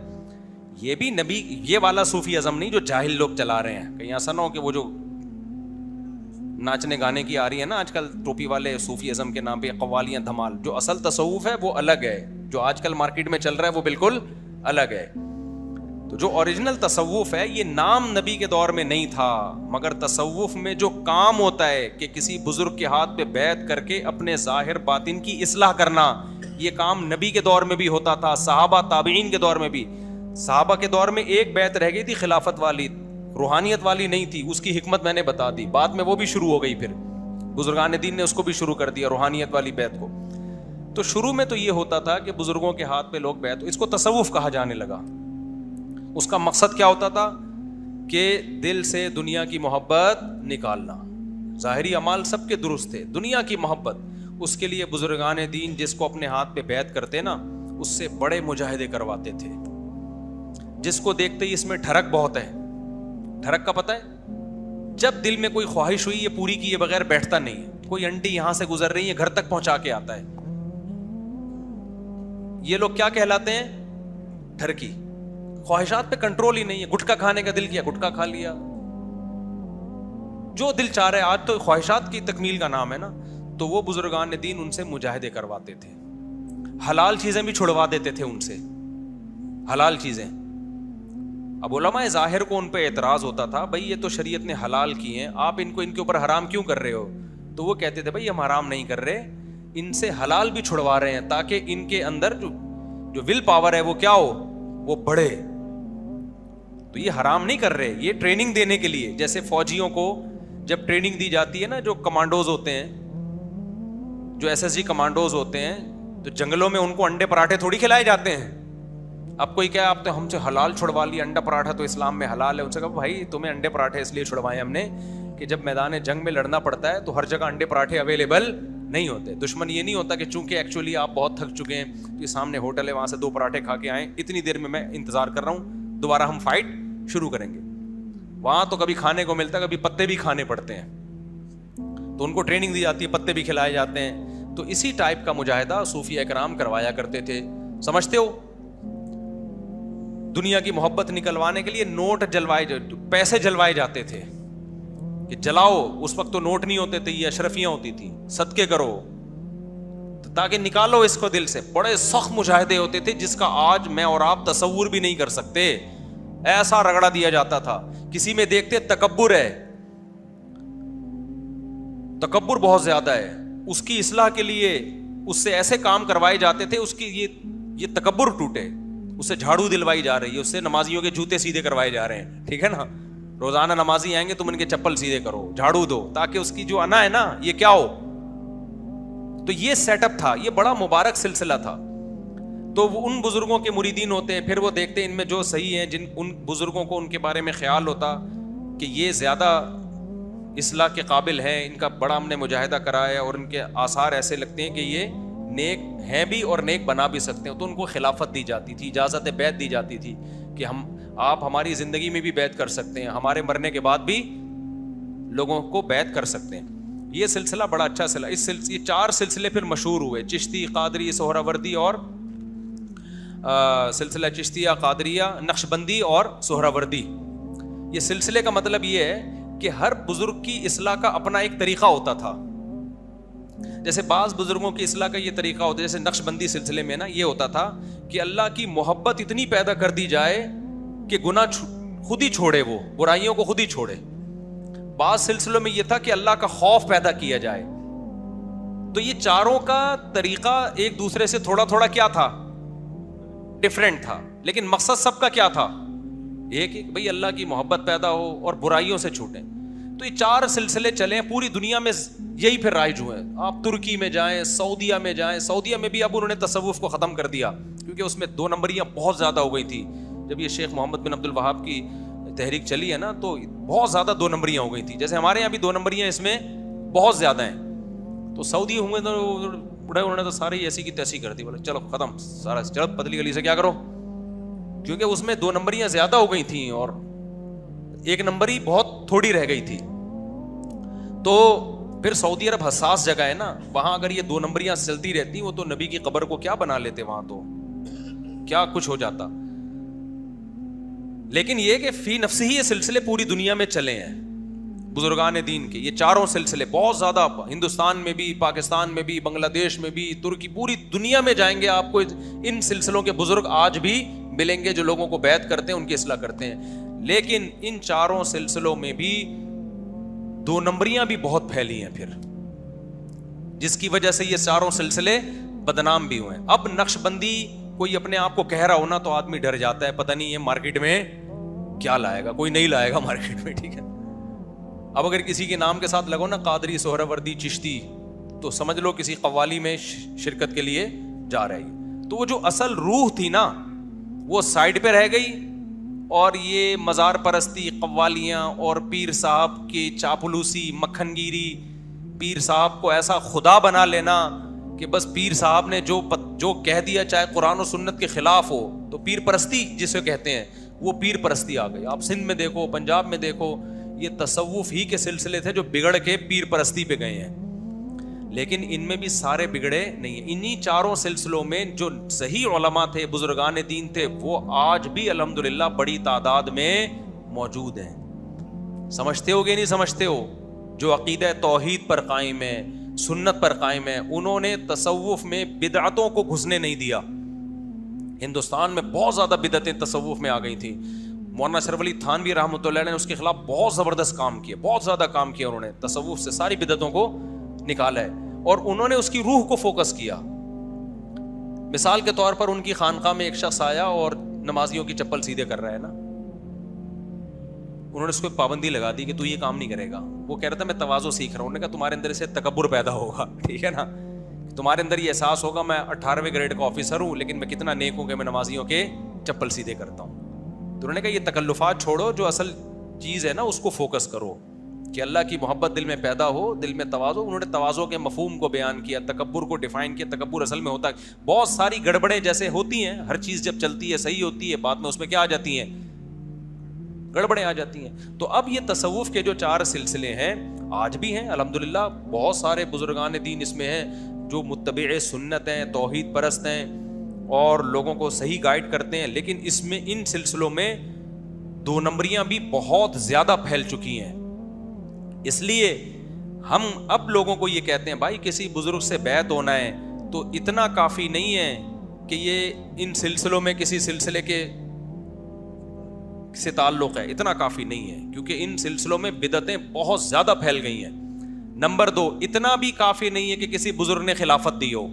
یہ بھی نبی، یہ والا صوفی ازم نہیں جو جاہل لوگ چلا رہے ہیں. کہیں ایسا نہ ہو کہ وہ جو ناچنے گانے کی آ رہی ہے نا آج کل ٹوپی والے، صوفی ازم کے نام پہ قوالیاں دھمال. جو اصل تصوف ہے وہ الگ ہے، جو آج کل مارکیٹ میں چل رہا ہے وہ بالکل الگ ہے. تو جو اوریجنل تصوف ہے یہ نام نبی کے دور میں نہیں تھا، مگر تصوف میں جو کام ہوتا ہے کہ کسی بزرگ کے ہاتھ پہ بیعت کر کے اپنے ظاہر باطن کی اصلاح کرنا، یہ کام نبی کے دور میں بھی ہوتا تھا، صحابہ تابعین کے دور میں بھی. صحابہ کے دور میں ایک بیعت رہ گئی تھی خلافت والی، روحانیت والی نہیں تھی. اس کی حکمت میں نے بتا دی، بعد میں وہ بھی شروع ہو گئی، پھر بزرگان دین نے اس کو بھی شروع کر دیا، روحانیت والی بیعت کو. تو شروع میں تو یہ ہوتا تھا کہ بزرگوں کے ہاتھ پہ لوگ بیعت، اس کو تصوف کہا جانے لگا. اس کا مقصد کیا ہوتا تھا؟ کہ دل سے دنیا کی محبت نکالنا. ظاہری اعمال سب کے درست تھے. دنیا کی محبت, اس کے لیے بزرگان دین جس کو اپنے ہاتھ پہ بیعت کرتے نا, اس سے بڑے مجاہدے کرواتے تھے. جس کو دیکھتے ہی اس میں ٹھڑک بہت ہے. ٹھڑک کا پتہ ہے, جب دل میں کوئی خواہش ہوئی یہ پوری کیے بغیر بیٹھتا نہیں ہے. کوئی انٹی یہاں سے گزر رہی ہے, گھر تک پہنچا کے آتا ہے. یہ لوگ کیا کہلاتے ہیں؟ ٹھرکی. خواہشات پہ کنٹرول ہی نہیں ہے. گٹکا کھانے کا دل کیا, گٹکا کھا لیا, جو دل چاہ رہا ہے. آج تو خواہشات کی تکمیل کا نام ہے نا. تو وہ بزرگان دین ان سے مجاہدے کرواتے تھے. حلال چیزیں بھی چھڑوا دیتے تھے ان سے, حلال چیزیں. اب علماء ظاہر کو ان پہ اعتراض ہوتا تھا, بھائی یہ تو شریعت نے حلال کی ہیں, آپ ان کے اوپر حرام کیوں کر رہے ہو؟ تو وہ کہتے تھے بھائی ہم حرام نہیں کر رہے, ان سے حلال بھی چھڑوا رہے ہیں تاکہ ان کے اندر جو ول پاور ہے وہ کیا ہو, وہ بڑھے. تو یہ حرام نہیں کر رہے, یہ ٹریننگ دینے کے لیے. جیسے فوجیوں کو جب ٹریننگ دی جاتی ہے نا, جو کمانڈوز ہوتے ہیں, جو ایس ایس جی کمانڈوز ہوتے ہیں, تو جنگلوں میں ان کو انڈے پراٹھے تھوڑی کھلائے جاتے ہیں. اب کوئی کیا, آپ تو ہم سے حلال چھڑوا لیا, انڈا پراٹھا تو اسلام میں حلال ہے. ان سے کہا بھائی تمہیں انڈے پراٹھے اس لیے چھڑوائے ہم نے کہ جب میدان جنگ میں لڑنا پڑتا ہے تو ہر جگہ انڈے پراٹھے اویلیبل نہیں ہوتے. دشمن یہ نہیں ہوتا کہ چونکہ ایکچولی آپ بہت تھک چکے ہیں, یہ سامنے ہوٹل ہے وہاں سے 2 پراٹھے کھا کے آئیں, اتنی دیر میں انتظار کر رہا ہوں, دوبارہ ہم فائٹ شروع کریں گے. وہاں تو کبھی کھانے کو ملتا ہے, کبھی پتے بھی کھانے پڑتے ہیں. تو ان کو ٹریننگ دی جاتی ہے, پتے بھی کھلائے جاتے ہیں. تو اسی ٹائپ کا مجاہدہ صوفیہ کرام کروایا کرتے تھے. سمجھتے ہو, دنیا کی محبت نکلوانے کے لیے نوٹ جلوائے, پیسے جلوائے جاتے تھے کہ جلاؤ. اس وقت تو نوٹ نہیں ہوتے تھے, یہ اشرفیاں ہوتی تھی, صدقے کرو تاکہ نکالو اس کو دل سے. بڑے سخت مجاہدے ہوتے تھے جس کا آج میں اور آپ تصور بھی نہیں کر سکتے. ایسا رگڑا دیا جاتا تھا. کسی میں دیکھتے تکبر ہے, تکبر بہت زیادہ ہے, اس کی اصلاح کے لیے اس سے ایسے کام کروائے جاتے تھے اس کی یہ تکبر ٹوٹے. اس سے جھاڑو دلوائی جا رہی ہے, اس سے نمازیوں کے جوتے سیدھے کروائے جا رہے ہیں, ٹھیک ہے نا. روزانہ نمازی آئیں گے تم ان کے چپل سیدھے کرو, جھاڑو دو, تاکہ اس کی جو انا ہے نا یہ کیا ہو. تو یہ سیٹ اپ تھا, یہ بڑا مبارک سلسلہ تھا. تو وہ ان بزرگوں کے مریدین ہوتے ہیں, پھر وہ دیکھتے ہیں ان میں جو صحیح ہیں, جن ان بزرگوں کو ان کے بارے میں خیال ہوتا کہ یہ زیادہ اصلاح کے قابل ہیں, ان کا بڑا ہم نے مجاہدہ کرایا ہے اور ان کے آثار ایسے لگتے ہیں کہ یہ نیک ہیں بھی اور نیک بنا بھی سکتے ہیں. تو ان کو خلافت دی جاتی تھی, اجازت بیعت دی جاتی تھی کہ آپ ہماری زندگی میں بھی بیعت کر سکتے ہیں, ہمارے مرنے کے بعد بھی لوگوں کو بیعت کر سکتے ہیں. یہ سلسلہ بڑا اچھا یہ 4 سلسلے پھر مشہور ہوئے, چشتی, قادری, سہراوردی اور سلسلہ چشتیہ, قادریہ, نقشبندی اور سہراوردی. یہ سلسلے کا مطلب یہ ہے کہ ہر بزرگ کی اصلاح کا اپنا ایک طریقہ ہوتا تھا. جیسے بعض بزرگوں کی اصلاح کا یہ طریقہ ہوتا ہے, جیسے نقشبندی سلسلے میں نا یہ ہوتا تھا کہ اللہ کی محبت اتنی پیدا کر دی جائے کہ گناہ خود ہی چھوڑے, وہ برائیوں کو خود ہی چھوڑے. بعض سلسلوں میں یہ تھا کہ اللہ کا خوف پیدا کیا جائے. تو یہ چاروں کا طریقہ ایک دوسرے سے تھوڑا تھوڑا کیا تھا, ڈفرینٹ تھا, لیکن مقصد سب کا کیا تھا, ایک کہ بھئی اللہ کی محبت پیدا ہو اور برائیوں سے چھوٹیں. تو یہ 4 سلسلے چلے ہیں پوری دنیا میں, یہی پھر رائج ہوئے ہیں. آپ ترکی میں جائیں, سعودیہ میں جائیں, سعودیہ میں بھی اب انہوں نے تصوف کو ختم کر دیا کیونکہ اس میں 2 نمبریاں بہت زیادہ ہو گئی تھی. جب یہ شیخ محمد بن عبد الوہاب کی تحریک چلی ہے نا تو بہت زیادہ 2 نمبریاں ہو گئی تھی. جیسے ہمارے یہاں بھی 2 نمبریاں اس میں بہت زیادہ ہیں. تو سعودی ہوئے تو بڑے, انہوں نے تو سارے ایسی کی تیسی کر دی, بولے چلو ختم سارا, چلو پتلی گلی سے کیا کرو, کیونکہ اس میں 2 نمبریاں زیادہ ہو گئی تھیں اور 1 نمبری بہت تھوڑی رہ گئی تھی. تو پھر سعودی عرب حساس جگہ ہے نا, وہاں اگر یہ 2 نمبریاں چلتی رہتی وہ تو نبی کی قبر کو کیا بنا لیتے, وہاں تو کیا کچھ ہو جاتا. لیکن یہ کہ فی نفسی ہی یہ سلسلے پوری دنیا میں چلے ہیں بزرگان دین کے. یہ 4 سلسلے بہت زیادہ, ہندوستان میں بھی, پاکستان میں بھی, بنگلہ دیش میں بھی, ترکی, پوری دنیا میں جائیں گے آپ کو ان سلسلوں کے بزرگ آج بھی ملیں گے جو لوگوں کو بیعت کرتے ہیں, ان کی اصلاح کرتے ہیں. لیکن ان 4 سلسلوں میں بھی 2 نمبریاں بھی بہت پھیلی ہیں پھر, جس کی وجہ سے یہ 4 سلسلے بدنام بھی ہوئے ہیں. اب نقشبندی کوئی اپنے آپ کو کہہ رہا ہونا تو آدمی ڈر جاتا ہے, پتہ نہیں یہ مارکیٹ میں کیا لائے گا, کوئی نہیں لائے گا مارکیٹ میں, ٹھیک ہے. اب اگر کسی کے نام کے ساتھ لگو نا قادری, سہراوردی, چشتی, تو سمجھ لو کسی قوالی میں شرکت کے لیے جا رہی. تو وہ جو اصل روح تھی نا وہ سائڈ پہ رہ گئی اور یہ مزار پرستی، قوالیاں اور پیر صاحب کی چاپلوسی، مکھن گیری، پیر صاحب کو ایسا خدا بنا لینا کہ بس پیر صاحب نے جو کہہ دیا چاہے قرآن و سنت کے خلاف ہو تو پیر پرستی جسے کہتے ہیں، وہ پیر پرستی آ گئی. آپ سندھ میں دیکھو، پنجاب میں دیکھو، یہ تصوف ہی کے سلسلے تھے جو بگڑ کے پیر پرستی پہ گئے ہیں. لیکن ان میں بھی سارے بگڑے نہیں ہیں. انہی چاروں سلسلوں میں جو صحیح علماء تھے، بزرگان دین تھے، وہ آج بھی الحمدللہ بڑی تعداد میں موجود ہیں. سمجھتے ہو کہ نہیں سمجھتے ہو؟ جو عقیدہ توحید پر قائم ہے، سنت پر قائم ہے، انہوں نے تصوف میں بدعتوں کو گھسنے نہیں دیا. ہندوستان میں بہت زیادہ بدعتیں تصوف میں آ گئی تھیں. مولانا اشرف علی تھانوی رحمۃ اللہ علیہ نے اس کے خلاف بہت زبردست کام کیا، بہت زیادہ کام کیا. انہوں نے تصوف سے ساری بدعتوں کو نکالا ہے اور انہوں نے اس کی روح کو فوکس کیا. مثال کے طور پر ان کی خانقاہ میں ایک شخص آیا اور نمازیوں کی چپل سیدھے کر رہا ہے نا، انہوں نے اس کو ایک پابندی لگا دی کہ تو یہ کام نہیں کرے گا. وہ کہہ رہا تھا میں تواضع سیکھ رہا ہوں. انہوں نے کہا تمہارے اندر سے تکبر پیدا ہوگا، ٹھیک ہے نا، تمہارے اندر یہ احساس ہوگا میں 18ویں گریڈ کا آفیسر ہوں لیکن میں کتنا نیک ہوں کہ میں نمازیوں کے چپل سیدھے کرتا ہوں. تو انہوں نے کہا یہ تکلفات چھوڑو، جو اصل چیز ہے نا اس کو فوکس کرو کہ اللہ کی محبت دل میں پیدا ہو، دل میں تواضع. انہوں نے تواضع کے مفہوم کو بیان کیا، تکبر کو ڈیفائن کیا. تکبر اصل میں ہوتا ہے بہت ساری گڑبڑیں جیسے ہوتی ہیں، ہر چیز جب چلتی ہے صحیح ہوتی ہے، بعد میں اس میں کیا آ جاتی ہیں؟ گڑبڑیں آ جاتی ہیں. تو اب یہ تصوف کے جو 4 سلسلے ہیں آج بھی ہیں الحمدللہ. بہت سارے بزرگان دین اس میں ہیں جو متبع سنت ہیں، توحید پرست ہیں اور لوگوں کو صحیح گائیڈ کرتے ہیں. لیکن اس میں ان سلسلوں میں 2 نمبریاں بھی بہت زیادہ پھیل چکی ہیں. اس لیے ہم اب لوگوں کو یہ کہتے ہیں بھائی کسی بزرگ سے بیعت ہونا ہے تو اتنا کافی نہیں ہے کہ یہ ان سلسلوں میں کسی سلسلے کے سے تعلق ہے، اتنا کافی نہیں ہے کیونکہ ان سلسلوں میں بدعتیں بہت زیادہ پھیل گئی ہیں. نمبر 2، اتنا بھی کافی نہیں ہے کہ کسی بزرگ نے خلافت دی ہو.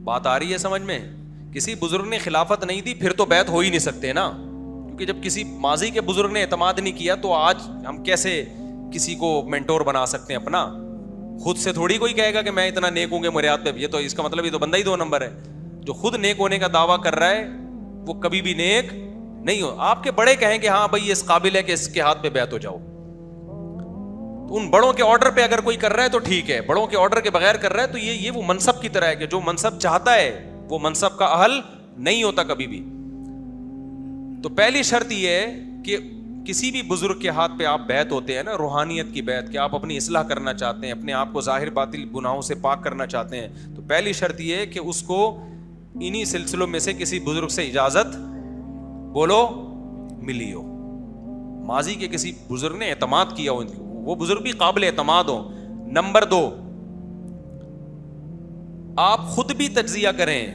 بات آ رہی ہے سمجھ میں؟ کسی بزرگ نے خلافت نہیں دی پھر تو بیعت ہو ہی نہیں سکتے نا، کیونکہ جب کسی ماضی کے بزرگ نے اعتماد نہیں کیا تو آج ہم کیسے کسی کو مینٹور بنا سکتے ہیں اپنا؟ خود سے تھوڑی کوئی کہے گا کہ میں اتنا نیک ہوں گے میرے ہاتھ پہ. یہ تو اس کا مطلب یہ تو بندہ ہی 2 نمبر ہے. جو خود نیک ہونے کا دعویٰ کر رہا ہے وہ کبھی بھی نیک نہیں ہو. آپ کے بڑے کہیں کہ ہاں بھائی یہ اس قابل ہے کہ اس کے ہاتھ پہ بیعت ہو جاؤ، تو ان بڑوں کے آرڈر پہ اگر کوئی کر رہا ہے تو ٹھیک ہے، بڑوں کے آرڈر کے بغیر کر رہا ہے تو یہ وہ منصب کی طرح ہے کہ جو منصب چاہتا ہے وہ منصب کا اہل نہیں ہوتا کبھی بھی. تو پہلی شرط یہ ہے کہ کسی بھی بزرگ کے ہاتھ پہ آپ بیعت ہوتے ہیں نا، روحانیت کی بیعت، کہ آپ اپنی اصلاح کرنا چاہتے ہیں، اپنے آپ کو ظاہر باطل گناہوں سے پاک کرنا چاہتے ہیں، تو پہلی شرط یہ ہے کہ اس کو انہی سلسلوں میں سے کسی بزرگ سے اجازت بولو ملی ہو. ماضی کے کسی بزرگ نے اعتماد کیا ہو، وہ بزرگ بھی قابل اعتماد ہو. نمبر 2، آپ خود بھی تجزیہ کریں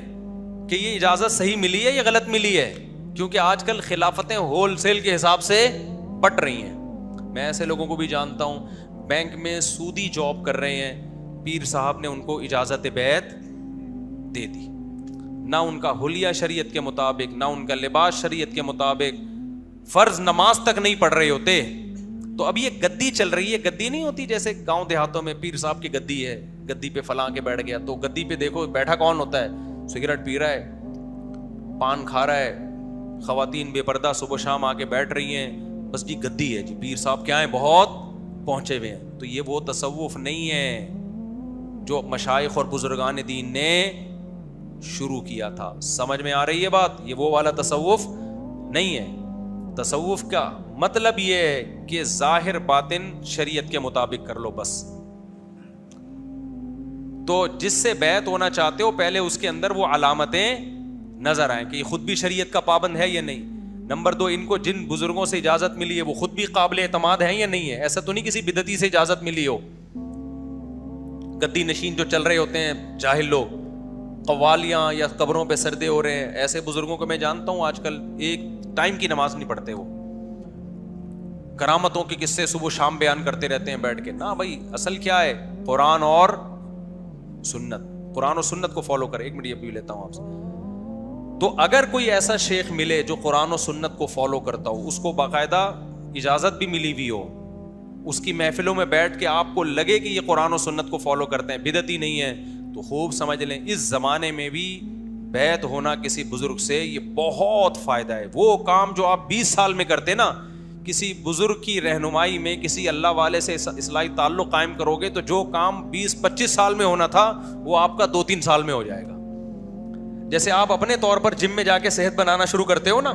کہ یہ اجازت صحیح ملی ہے یا غلط ملی ہے، کیونکہ آج کل خلافتیں ہول سیل کے حساب سے بٹ رہی ہیں. میں ایسے لوگوں کو بھی جانتا ہوں بینک میں سودی جاب کر رہے ہیں، پیر صاحب نے ان کو اجازت بیعت دے دی، نہ ان کا حلیہ شریعت کے مطابق، نہ ان کا لباس شریعت کے مطابق، فرض نماز تک نہیں پڑھ رہے ہوتے. تو اب یہ گدی چل رہی ہے. گدی نہیں ہوتی جیسے گاؤں دیہاتوں میں پیر صاحب کی گدی ہے، گدی پہ فلاں کے بیٹھ گیا، تو گدی پہ دیکھو بیٹھا کون ہوتا ہے؟ سگریٹ پی رہا ہے، پان کھا رہا ہے، خواتین بے پردہ صبح شام آ کے بیٹھ رہی ہیں، بس جی گدی ہے جی، پیر صاحب کیا ہیں بہت پہنچے ہوئے ہیں. تو یہ وہ تصوف نہیں ہے جو مشائخ اور بزرگان دین نے شروع کیا تھا. سمجھ میں آ رہی ہے بات؟ یہ وہ والا تصوف نہیں ہے. تصوف کا مطلب یہ ہے کہ ظاہر باطن شریعت کے مطابق کر لو بس. تو جس سے بیعت ہونا چاہتے ہو پہلے اس کے اندر وہ علامتیں نظر آئیں کہ یہ خود بھی شریعت کا پابند ہے یا نہیں. نمبر 2، ان کو جن بزرگوں سے اجازت ملی ہے وہ خود بھی قابل اعتماد ہیں یا نہیں ہے. ایسا تو نہیں کسی بدعتی سے اجازت ملی ہو. گدی نشین جو چل رہے ہوتے ہیں جاہل لوگ، قوالیاں یا قبروں پہ سردے ہو رہے ہیں، ایسے بزرگوں کو میں جانتا ہوں آج کل ایک ٹائم کی نماز نہیں پڑھتے، وہ کرامتوں کے قصے صبح شام بیان کرتے رہتے ہیں بیٹھ کے. نہ بھائی، اصل کیا ہے؟ قرآن اور سنت. قرآن و سنت کو فالو کرے. 1 منٹ یہ بھی لیتا ہوں آپ سے. تو اگر کوئی ایسا شیخ ملے جو قرآن و سنت کو فالو کرتا ہو، اس کو باقاعدہ اجازت بھی ملی ہوئی ہو، اس کی محفلوں میں بیٹھ کے آپ کو لگے کہ یہ قرآن و سنت کو فالو کرتے ہیں، بدعتی نہیں ہے، تو خوب سمجھ لیں اس زمانے میں بھی بیعت ہونا کسی بزرگ سے یہ بہت فائدہ ہے. وہ کام جو آپ 20 سال میں کرتے نا, کسی بزرگ کی رہنمائی میں کسی اللہ والے سے اصلاحی تعلق قائم کرو گے تو جو کام 20-25 سال میں ہونا تھا وہ آپ کا 2-3 سال میں ہو جائے گا. جیسے آپ اپنے طور پر جم میں جا کے صحت بنانا شروع کرتے ہو نا,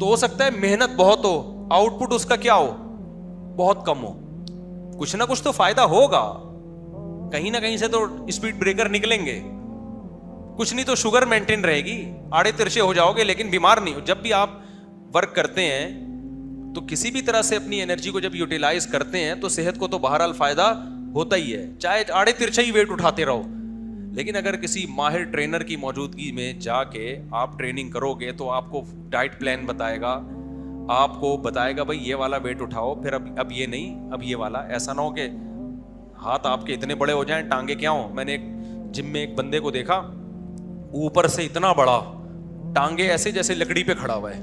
تو ہو سکتا ہے محنت بہت ہو, آؤٹ پٹ اس کا کیا ہو, بہت کم ہو. کچھ نہ کچھ تو فائدہ ہوگا, کہیں نہ کہیں سے تو اسپیڈ بریکر نکلیں گے. کچھ نہیں تو شوگر مینٹین رہے گی, آڑے ترچے ہو جاؤ گے لیکن بیمار نہیں ہو. جب بھی آپ ورک کرتے ہیں تو کسی بھی طرح سے اپنی انرجی کو جب یوٹیلائز کرتے ہیں تو صحت کو تو بہرحال فائدہ ہوتا ہی ہے, چاہے آڑے ترچھے ہی ویٹ اٹھاتے رہو. لیکن اگر کسی ماہر ٹرینر کی موجودگی میں جا کے آپ ٹریننگ کرو گے تو آپ کو ڈائٹ پلان بتائے گا, آپ کو بتائے گا بھائی یہ والا ویٹ اٹھاؤ, پھر اب یہ نہیں, اب یہ والا. ایسا نہ ہو کہ ہاتھ آپ کے اتنے بڑے ہو جائیں, ٹانگیں کیا ہوں. میں نے ایک جم میں ایک بندے کو دیکھا, اوپر سے اتنا بڑا, ٹانگیں ایسے جیسے لکڑی پہ کھڑا ہوا ہے.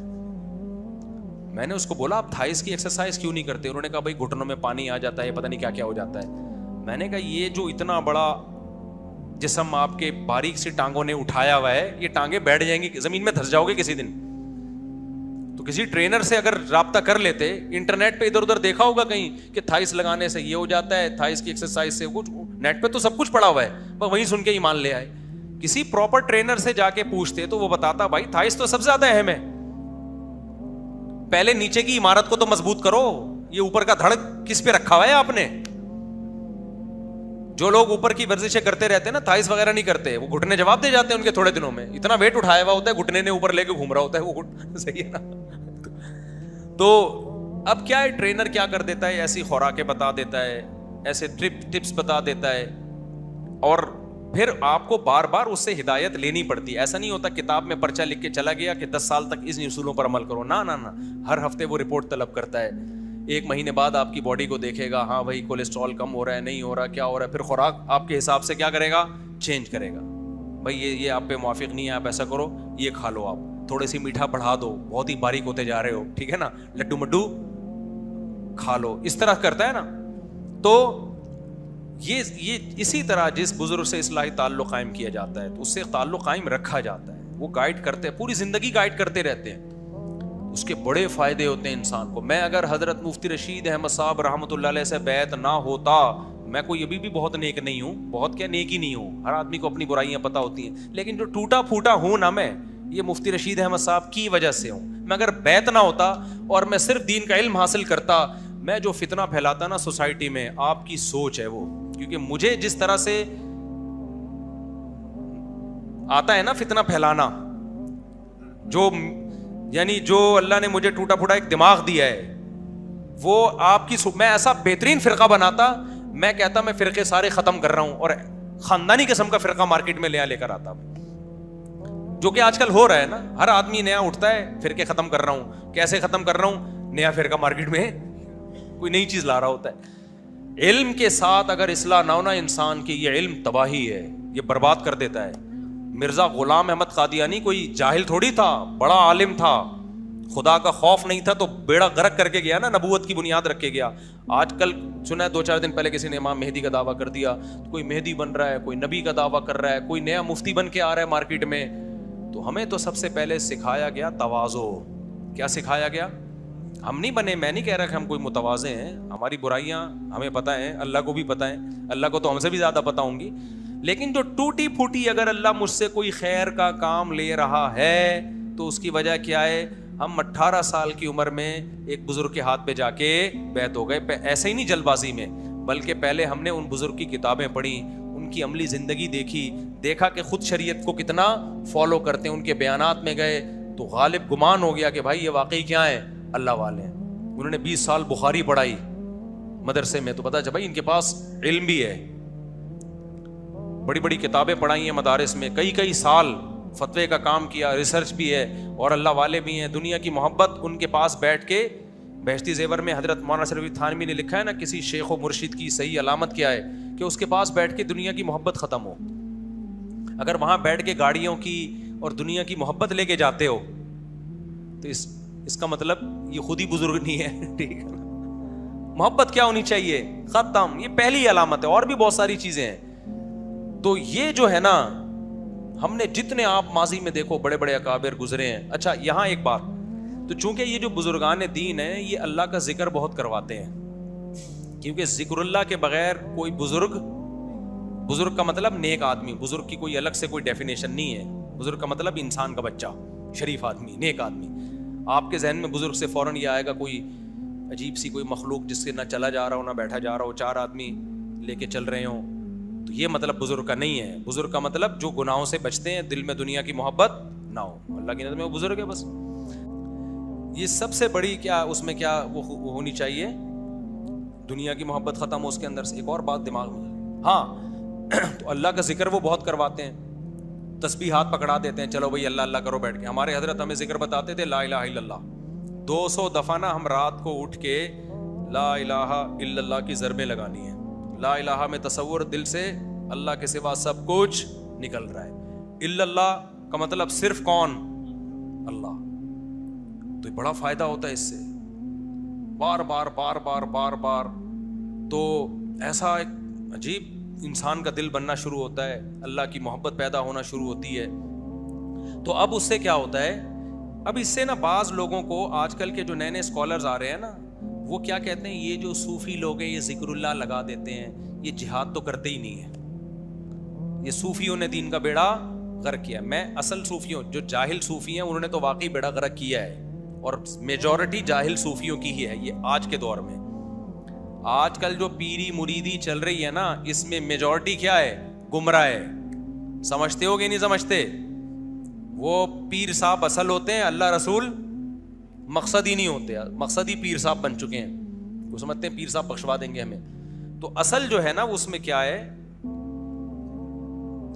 میں نے اس کو بولا آپ تھائس کی ایکسرسائز کیوں نہیں کرتے؟ انہوں نے کہا بھائی گھٹنوں میں پانی آ جاتا ہے, پتہ نہیں کیا کیا ہو جاتا ہے. میں نے کہا یہ جو اتنا بڑا جسم آپ کے باریک سی ٹانگوں نے اٹھایا ہوا ہے, یہ ٹانگیں بیٹھ جائیں گی, زمین میں دھس جاؤ گے کسی دن. تو کسی ٹرینر سے اگر رابطہ کر لیتے, انٹرنیٹ پہ ادھر ادھر دیکھا ہوگا کہیں کہ تھائس لگانے سے یہ ہو جاتا ہے, تھائس کی ایکسرسائز سے, کچھ نیٹ پہ تو سب کچھ پڑا ہوا ہے, بس وہیں سن کے ایمان لے آئے. کسی پراپر ٹرینر سے جا کے پوچھتے تو وہ بتاتا بھائی تھائس تو سب سے زیادہ اہم ہے, پہلے نیچے کی عمارت کو تو مضبوط کرو, یہ اوپر کا دھڑ کس پہ رکھا ہوا ہے آپ نے. جو لوگ اوپر کی ورزشیں کرتے رہتے ہیں نا, تھائس وغیرہ نہیں کرتے, وہ گھٹنے جواب دے جاتے ہیں ان کے تھوڑے دنوں میں. اتنا ویٹ اٹھایا ہوا ہوتا ہے, گھٹنے نے اوپر لے کے گھوم رہا ہوتا ہے وہ, صحیح ہے نا. تو اب کیا ہے, ٹرینر کیا کر دیتا ہے, ایسی خوراکیں بتا دیتا ہے, ایسے ٹپس بتا دیتا ہے, اور پھر آپ کو بار بار اس سے ہدایت لینی پڑتی ہے. ایسا نہیں ہوتا کتاب میں پرچہ لکھ کے چلا گیا کہ 10 سال تک اس اصولوں پر عمل کرو. نہ, ہر ہفتے وہ رپورٹ طلب کرتا ہے. 1 مہینے بعد آپ کی باڈی کو دیکھے گا, ہاں بھائی کولیسٹرول کم ہو رہا ہے, نہیں ہو رہا, کیا ہو رہا ہے. پھر خوراک آپ کے حساب سے کیا کرے گا, چینج کرے گا. بھائی یہ آپ پہ موافق نہیں ہے, آپ ایسا کرو, یہ کھا لو, آپ تھوڑے سی میٹھا بڑھا دو, بہت ہی باریک ہوتے جا رہے ہو, ٹھیک ہے نا, لڈو مڈو کھا لو, اس طرح کرتا ہے نا. تو یہ اسی طرح جس بزرگ سے اصلاحی تعلق قائم کیا جاتا ہے تو اس سے تعلق قائم رکھا جاتا ہے. وہ گائیڈ کرتے ہیں, پوری زندگی گائیڈ کرتے رہتے ہیں, اس کے بڑے فائدے ہوتے ہیں انسان کو. میں اگر حضرت مفتی رشید احمد صاحب رحمۃ اللہ علیہ سے بیعت نہ ہوتا, میں کوئی ابھی بھی بہت نیک نہیں ہوں, بہت کیا نیک ہی نہیں ہوں, ہر آدمی کو اپنی برائیاں پتہ ہوتی ہیں, لیکن جو ٹوٹا پھوٹا ہوں نا میں, یہ مفتی رشید احمد صاحب کی وجہ سے ہوں. میں اگر بیعت نہ ہوتا اور میں صرف دین کا علم حاصل کرتا, میں جو فتنہ پھیلاتا نا سوسائٹی میں, آپ کی سوچ ہے وہ, کیونکہ مجھے جس طرح سے آتا ہے نا فتنہ پھیلانا, جو اللہ نے مجھے ٹوٹا پھوٹا ایک دماغ دیا ہے, وہ آپ کی میں ایسا بہترین فرقہ بناتا, میں کہتا میں فرقے سارے ختم کر رہا ہوں, اور خاندانی قسم کا فرقہ مارکیٹ میں لے کر آتا, جو کہ آج کل ہو رہا ہے نا. ہر آدمی نیا اٹھتا ہے, فرقے ختم کر رہا ہوں. کیسے ختم کر رہا ہوں, نیا فرقہ مارکیٹ میں کوئی نئی چیز لا رہا ہوتا ہے. علم کے ساتھ اگر اصلاح نہ ہونا انسان کی, یہ علم تباہی ہے, یہ برباد کر دیتا ہے. مرزا غلام احمد قادیانی کوئی جاہل تھوڑی تھا, بڑا عالم تھا, خدا کا خوف نہیں تھا تو بیڑا غرق کر کے گیا نا, نبوت کی بنیاد رکھ کے گیا. آج کل سنا ہے 2-4 دن پہلے کسی نے امام مہدی کا دعویٰ کر دیا, کوئی مہدی بن رہا ہے, کوئی نبی کا دعویٰ کر رہا ہے, کوئی نیا مفتی بن کے آ رہا ہے مارکیٹ میں. تو ہمیں تو سب سے پہلے سکھایا گیا تواضع. کیا سکھایا گیا؟ ہم نہیں بنے, میں نہیں کہہ رہا کہ ہم کوئی متواضع ہیں, ہماری برائیاں ہمیں پتہ ہیں, اللہ کو بھی پتہ ہیں, اللہ کو تو ہم سے بھی زیادہ پتہ ہوں گی. لیکن جو ٹوٹی پھوٹی اگر اللہ مجھ سے کوئی خیر کا کام لے رہا ہے تو اس کی وجہ کیا ہے؟ ہم 18 سال کی عمر میں ایک بزرگ کے ہاتھ پہ جا کے بیعت ہو گئے. ایسے ہی نہیں جلد بازی میں, بلکہ پہلے ہم نے ان بزرگ کی کتابیں پڑھی, ان کی عملی زندگی دیکھی, دیکھا کہ خود شریعت کو کتنا فالو کرتے ہیں, ان کے بیانات میں گئے تو غالب گمان ہو گیا کہ بھائی یہ واقعی کیا ہے, اللہ والے ہیں. انہوں نے 20 سال بخاری پڑھائی مدرسے میں, تو پتا چلا بھائی ان کے پاس علم بھی ہے. بڑی بڑی کتابیں پڑھائی ہیں مدارس میں, کئی سال فتوے کا کام کیا, ریسرچ بھی ہے, اور اللہ والے بھی ہیں. دنیا کی محبت ان کے پاس بیٹھ کے, بہشتی زیور میں حضرت مولانا شریف تھانوی نے لکھا ہے نا, کسی شیخ و مرشد کی صحیح علامت کیا ہے کہ اس کے پاس بیٹھ کے دنیا کی محبت ختم ہو. اگر وہاں بیٹھ کے گاڑیوں کی اور دنیا کی محبت لے کے جاتے ہو تو اس کا مطلب یہ خود ہی بزرگ نہیں ہے, ٹھیک ہے نا. محبت کیا ہونی چاہیے, ختم. یہ پہلی علامت ہے, اور بھی بہت ساری چیزیں ہیں. تو یہ جو ہے نا, ہم نے جتنے آپ ماضی میں دیکھو بڑے بڑے اکابر گزرے ہیں. اچھا یہاں ایک بات, تو چونکہ یہ جو بزرگان دین ہیں یہ اللہ کا ذکر بہت کرواتے ہیں, کیونکہ ذکر اللہ کے بغیر کوئی بزرگ کا مطلب نیک آدمی, بزرگ کی کوئی الگ سے کوئی ڈیفینیشن نہیں ہے. بزرگ کا مطلب انسان کا بچہ, شریف آدمی, نیک آدمی. آپ کے ذہن میں بزرگ سے فوراً یہ آئے گا کوئی عجیب سی کوئی مخلوق جس سے نہ چلا جا رہا ہو نہ بیٹھا جا رہا ہو, 4 آدمی لے کے چل رہے ہوں, تو یہ مطلب بزرگ کا نہیں ہے. بزرگ کا مطلب جو گناہوں سے بچتے ہیں, دل میں دنیا کی محبت نہ ہو, اللہ کی نظر میں وہ بزرگ ہے بس. یہ سب سے بڑی کیا اس میں کیا وہ ہونی چاہیے, دنیا کی محبت ختم ہو اس کے اندر سے. ایک اور بات دماغ میں, ہاں تو اللہ کا ذکر وہ بہت کرواتے ہیں, تسبیح ہاتھ پکڑا دیتے ہیں, چلو بھائی اللہ اللہ کرو بیٹھ کے. ہمارے حضرت ہمیں ذکر بتاتے تھے لا الہ الا اللہ, 200 دفعہ نا ہم رات کو اٹھ کے لا الہ الا اللہ کی ضربیں لگانی ہیں. لا الہ میں تصور دل سے اللہ کے سوا سب کچھ نکل رہا ہے. الا اللہ کا مطلب صرف کون, اللہ. تو بڑا فائدہ ہوتا ہے اس سے, بار بار بار بار بار بار. تو ایسا ایک عجیب انسان کا دل بننا شروع ہوتا ہے, اللہ کی محبت پیدا ہونا شروع ہوتی ہے. تو اب اس سے کیا ہوتا ہے, اب اس سے نا بعض لوگوں کو آج کل کے جو نئے نئے اسکالرز آ رہے ہیں نا, وہ کیا کہتے ہیں, یہ جو صوفی لوگ ہیں یہ ذکر اللہ لگا دیتے ہیں, یہ جہاد تو کرتے ہی نہیں ہے, یہ صوفیوں نے دین کا بیڑا غرق کیا. میں اصل صوفیوں, جو جاہل صوفی ہیں انہوں نے تو واقعی بیڑا غرق کیا ہے, اور میجورٹی جاہل صوفیوں کی ہی ہے یہ آج کے دور میں. آج کل جو پیری مریدی چل رہی ہے نا, اس میں میجورٹی کیا ہے, گمراہ ہے. سمجھتے ہو کہ نہیں سمجھتے؟ وہ پیر صاحب اصل ہوتے ہیں, اللہ رسول مقصد ہی نہیں ہوتے, مقصد ہی پیر صاحب بن چکے ہیں. وہ سمجھتے ہیں پیر صاحب بخشوا دیں گے ہمیں. تو اصل جو ہے نا اس میں کیا ہے,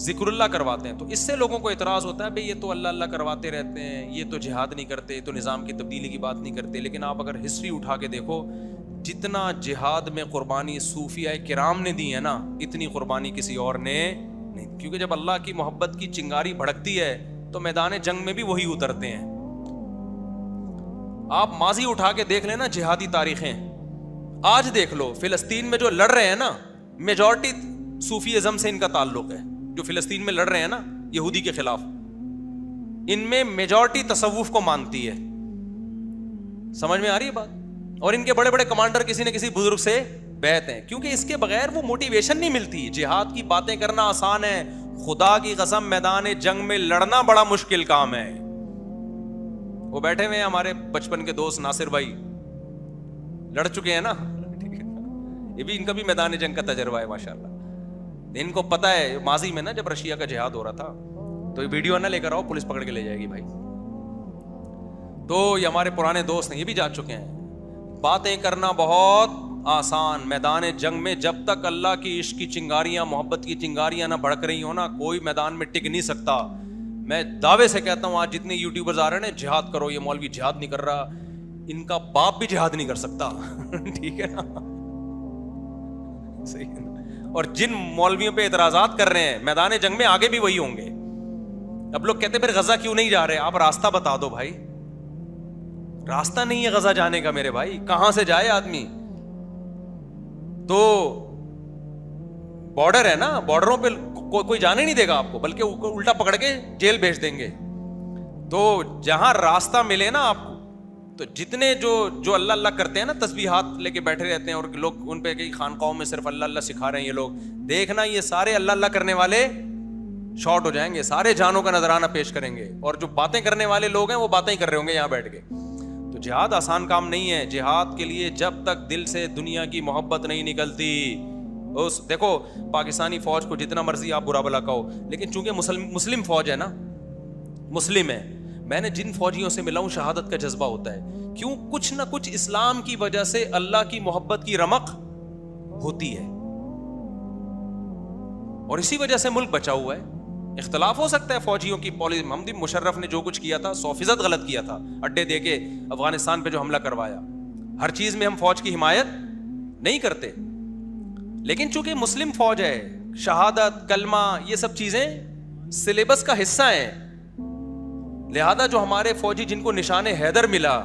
ذکر اللہ کرواتے ہیں. تو اس سے لوگوں کو اعتراض ہوتا ہے, بھئی یہ تو اللہ اللہ کرواتے رہتے ہیں, یہ تو جہاد نہیں کرتے, یہ تو نظام کی تبدیلی کی بات نہیں کرتے. لیکن آپ اگر ہسٹری اٹھا کے دیکھو, جتنا جہاد میں قربانی صوفیاء کرام نے دی ہے نا, اتنی قربانی کسی اور نے نہیں. کیونکہ جب اللہ کی محبت کی چنگاری بھڑکتی ہے تو میدان جنگ میں بھی وہی اترتے ہیں. آپ ماضی اٹھا کے دیکھ لینا, جہادی تاریخیں آج دیکھ لو, فلسطین میں جو لڑ رہے ہیں نا, میجورٹی صوفیزم سے ان کا تعلق ہے. جو فلسطین میں لڑ رہے ہیں نا یہودی کے خلاف, ان میں میجورٹی تصوف کو مانتی ہے. سمجھ میں آ رہی ہے بات؟ اور ان کے بڑے بڑے کمانڈر کسی نہ کسی بزرگ سے بیعت ہیں, کیونکہ اس کے بغیر وہ موٹیویشن نہیں ملتی. جہاد کی باتیں کرنا آسان ہے, خدا کی قسم میدان جنگ میں لڑنا بڑا مشکل کام ہے. وہ بیٹھے ہوئے ہیں ہمارے بچپن کے دوست ناصر بھائی, لڑ چکے ہیں نا, یہ بھی ان کا بھی میدان جنگ کا تجربہ ہے ماشاءاللہ. ان کو پتا ہے ماضی میں نا جب رشیا کا جہاد ہو رہا تھا, تو یہ ویڈیو نہ لے کر آؤ, پولیس پکڑ کے لے جائے گی بھائی. تو یہ ہمارے پرانے دوست ہیں, یہ بھی جا چکے ہیں. باتیں کرنا بہت آسان, میدان جنگ میں جب تک اللہ کی عشق کی چنگاریاں, محبت کی چنگاریاں نہ بھڑک رہی ہو نا, کوئی میدان میں ٹک نہیں سکتا. میں دعوے سے کہتا ہوں, آج جتنے یوٹیوبرز آ رہے ہیں نا, جہاد کرو, یہ مولوی جہاد نہیں کر رہا, ان کا باپ بھی جہاد نہیں کر سکتا. ٹھیک ہے نا, صحیح ہے نا. اور جن مولویوں پہ اعتراضات کر رہے ہیں میدان جنگ میں آگے بھی وہی ہوں گے. اب لوگ کہتے ہیں پھر غزہ کیوں نہیں جا رہے, آپ راستہ بتا دو بھائی. راستہ نہیں ہے غزہ جانے کا میرے بھائی, کہاں سے جائے آدمی؟ تو بارڈر ہے نا, بارڈروں پہ کوئی جانے نہیں دے گا آپ کو, بلکہ الٹا پکڑ کے جیل بھیج دیں گے. تو جہاں راستہ ملے نا آپ کو, تو جتنے جو اللہ اللہ کرتے ہیں نا, تسبیحات لے کے بیٹھے رہتے ہیں, اور لوگ ان پہ کئی خانقاہوں میں صرف اللہ اللہ سکھا رہے ہیں یہ لوگ, دیکھنا یہ سارے اللہ اللہ کرنے والے شارٹ ہو جائیں گے, سارے جانوں کا نذرانہ پیش کریں گے, اور جو باتیں کرنے والے لوگ ہیں وہ باتیں ہی کر رہے ہوں گے یہاں بیٹھ کے. تو جہاد آسان کام نہیں ہے. جہاد کے لیے جب تک دل سے دنیا کی محبت نہیں نکلتی, اس دیکھو پاکستانی فوج کو جتنا مرضی آپ برا بلا کہو, لیکن چونکہ مسلم فوج ہے نا, مسلم ہے. میں نے جن فوجیوں سے ملا ہوں شہادت کا جذبہ ہوتا ہے. کیوں؟ کچھ نہ کچھ اسلام کی وجہ سے اللہ کی محبت کی رمق ہوتی ہے, اور اسی وجہ سے ملک بچا ہوا ہے. اختلاف ہو سکتا ہے فوجیوں کی پالیسی, محمد مشرف نے جو کچھ کیا تھا 100% غلط کیا تھا, اڈے دے کے افغانستان پہ جو حملہ کروایا. ہر چیز میں ہم فوج کی حمایت نہیں کرتے, لیکن چونکہ مسلم فوج ہے, شہادت, کلمہ, یہ سب چیزیں سلیبس کا حصہ ہیں. لہذا جو ہمارے فوجی جن کو نشان حیدر ملا,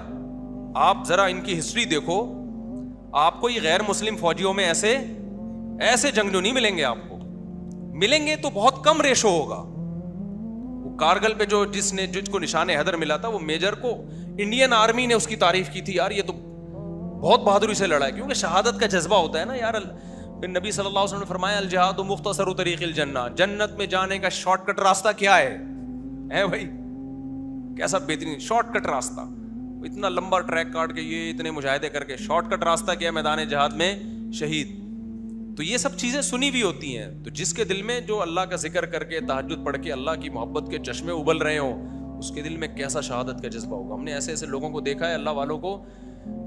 آپ ذرا ان کی ہسٹری دیکھو, آپ کو یہ غیر مسلم فوجیوں میں ایسے جنگجو نہیں ملیں گے. آپ کو ملیں گے تو بہت کم ریشو ہوگا, کارگل پہ جس کو نشان حیدر ملا تھا وہ میجر کو انڈین آرمی نے اس کی تعریف کی تھی، یار یہ تو بہت بہادری سے لڑا ہے، کیونکہ شہادت کا جذبہ ہوتا ہے نا یار. پھر نبی صلی اللہ علیہ وسلم نے فرمایا الجہاد مختصر طریق الجنہ، جنت میں جانے کا شارٹ کٹ راستہ کیا ہے بھائی؟ کیسا بہترین شارٹ کٹ راستہ، اتنا لمبا ٹریک کاٹ کے یہ اتنے مجاہدے کر کے شارٹ کٹ راستہ کیا ہے میدان جہاد میں؟ شہید. تو یہ سب چیزیں سنی بھی ہوتی ہیں. تو جس کے دل میں جو اللہ کا ذکر کر کے تہجد پڑھ کے اللہ کی محبت کے چشمے ابل رہے ہوں، اس کے دل میں کیسا شہادت کا جذبہ ہوگا. ہم نے ایسے ایسے لوگوں کو دیکھا ہے اللہ والوں کو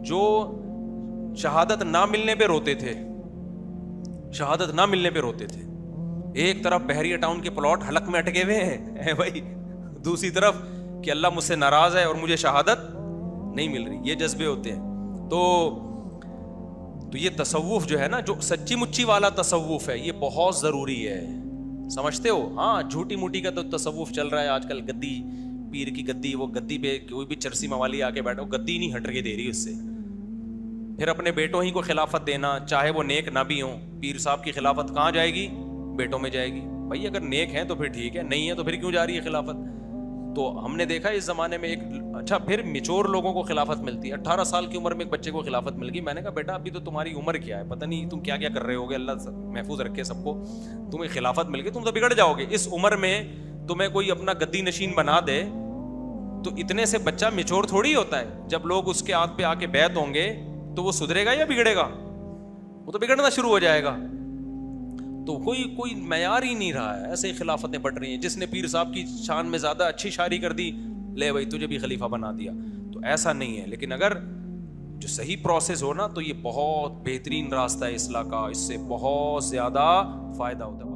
جو شہادت نہ ملنے پہ روتے تھے، شہادت نہ ملنے پہ روتے تھے. ایک طرف بحریہ ٹاؤن کے پلاٹ حلق میں اٹکے ہوئے ہیں بھائی، دوسری طرف کہ اللہ مجھ سے ناراض ہے اور مجھے شہادت نہیں مل رہی. یہ جذبے ہوتے ہیں. تو یہ تصوف جو ہے نا، جو سچی مچی والا تصوف ہے، یہ بہت ضروری ہے. سمجھتے ہو؟ ہاں جھوٹی موٹی کا تو تصوف چل رہا ہے آج کل، گدی پیر کی گدی، وہ گدی پہ کوئی بھی چرسی موالی آ کے بیٹھو، گدی نہیں ہٹ کے دے رہی اس سے. پھر اپنے بیٹوں ہی کو خلافت دینا، چاہے وہ نیک نہ بھی ہوں. پیر صاحب کی خلافت کہاں جائے گی؟ بیٹوں میں جائے گی. بھائی اگر نیک ہیں تو پھر ٹھیک ہے، نہیں ہے تو پھر کیوں جا رہی ہے خلافت؟ تو ہم نے دیکھا اس زمانے میں ایک اچھا پھر میچور لوگوں کو خلافت ملتی ہے. 18 سال کی عمر میں ایک بچے کو خلافت مل گئی. میں نے کہا بیٹا ابھی تو تمہاری عمر کیا ہے، پتہ نہیں تم کیا کیا کر رہے ہوگے، اللہ محفوظ رکھے سب کو. تمہیں خلافت مل گئی، تم تو بگڑ جاؤ گے. اس عمر میں تمہیں کوئی اپنا گدی نشین بنا دے تو اتنے سے بچہ میچور تھوڑی ہوتا ہے. جب لوگ اس کے ہاتھ پہ آ کے بیعت ہوں گے تو وہ سدھرے گا یا بگڑے گا؟ وہ تو بگڑنا شروع ہو جائے گا. تو کوئی معیار ہی نہیں رہا ہے، ایسے ہی خلافتیں بٹ رہی ہیں. جس نے پیر صاحب کی شان میں زیادہ اچھی شاعری کر دی، لے بھائی تجھے بھی خلیفہ بنا دیا. تو ایسا نہیں ہے. لیکن اگر جو صحیح پروسیس ہو نا، تو یہ بہت بہترین راستہ ہے اصلاح کا، اس سے بہت زیادہ فائدہ ہوتا ہے.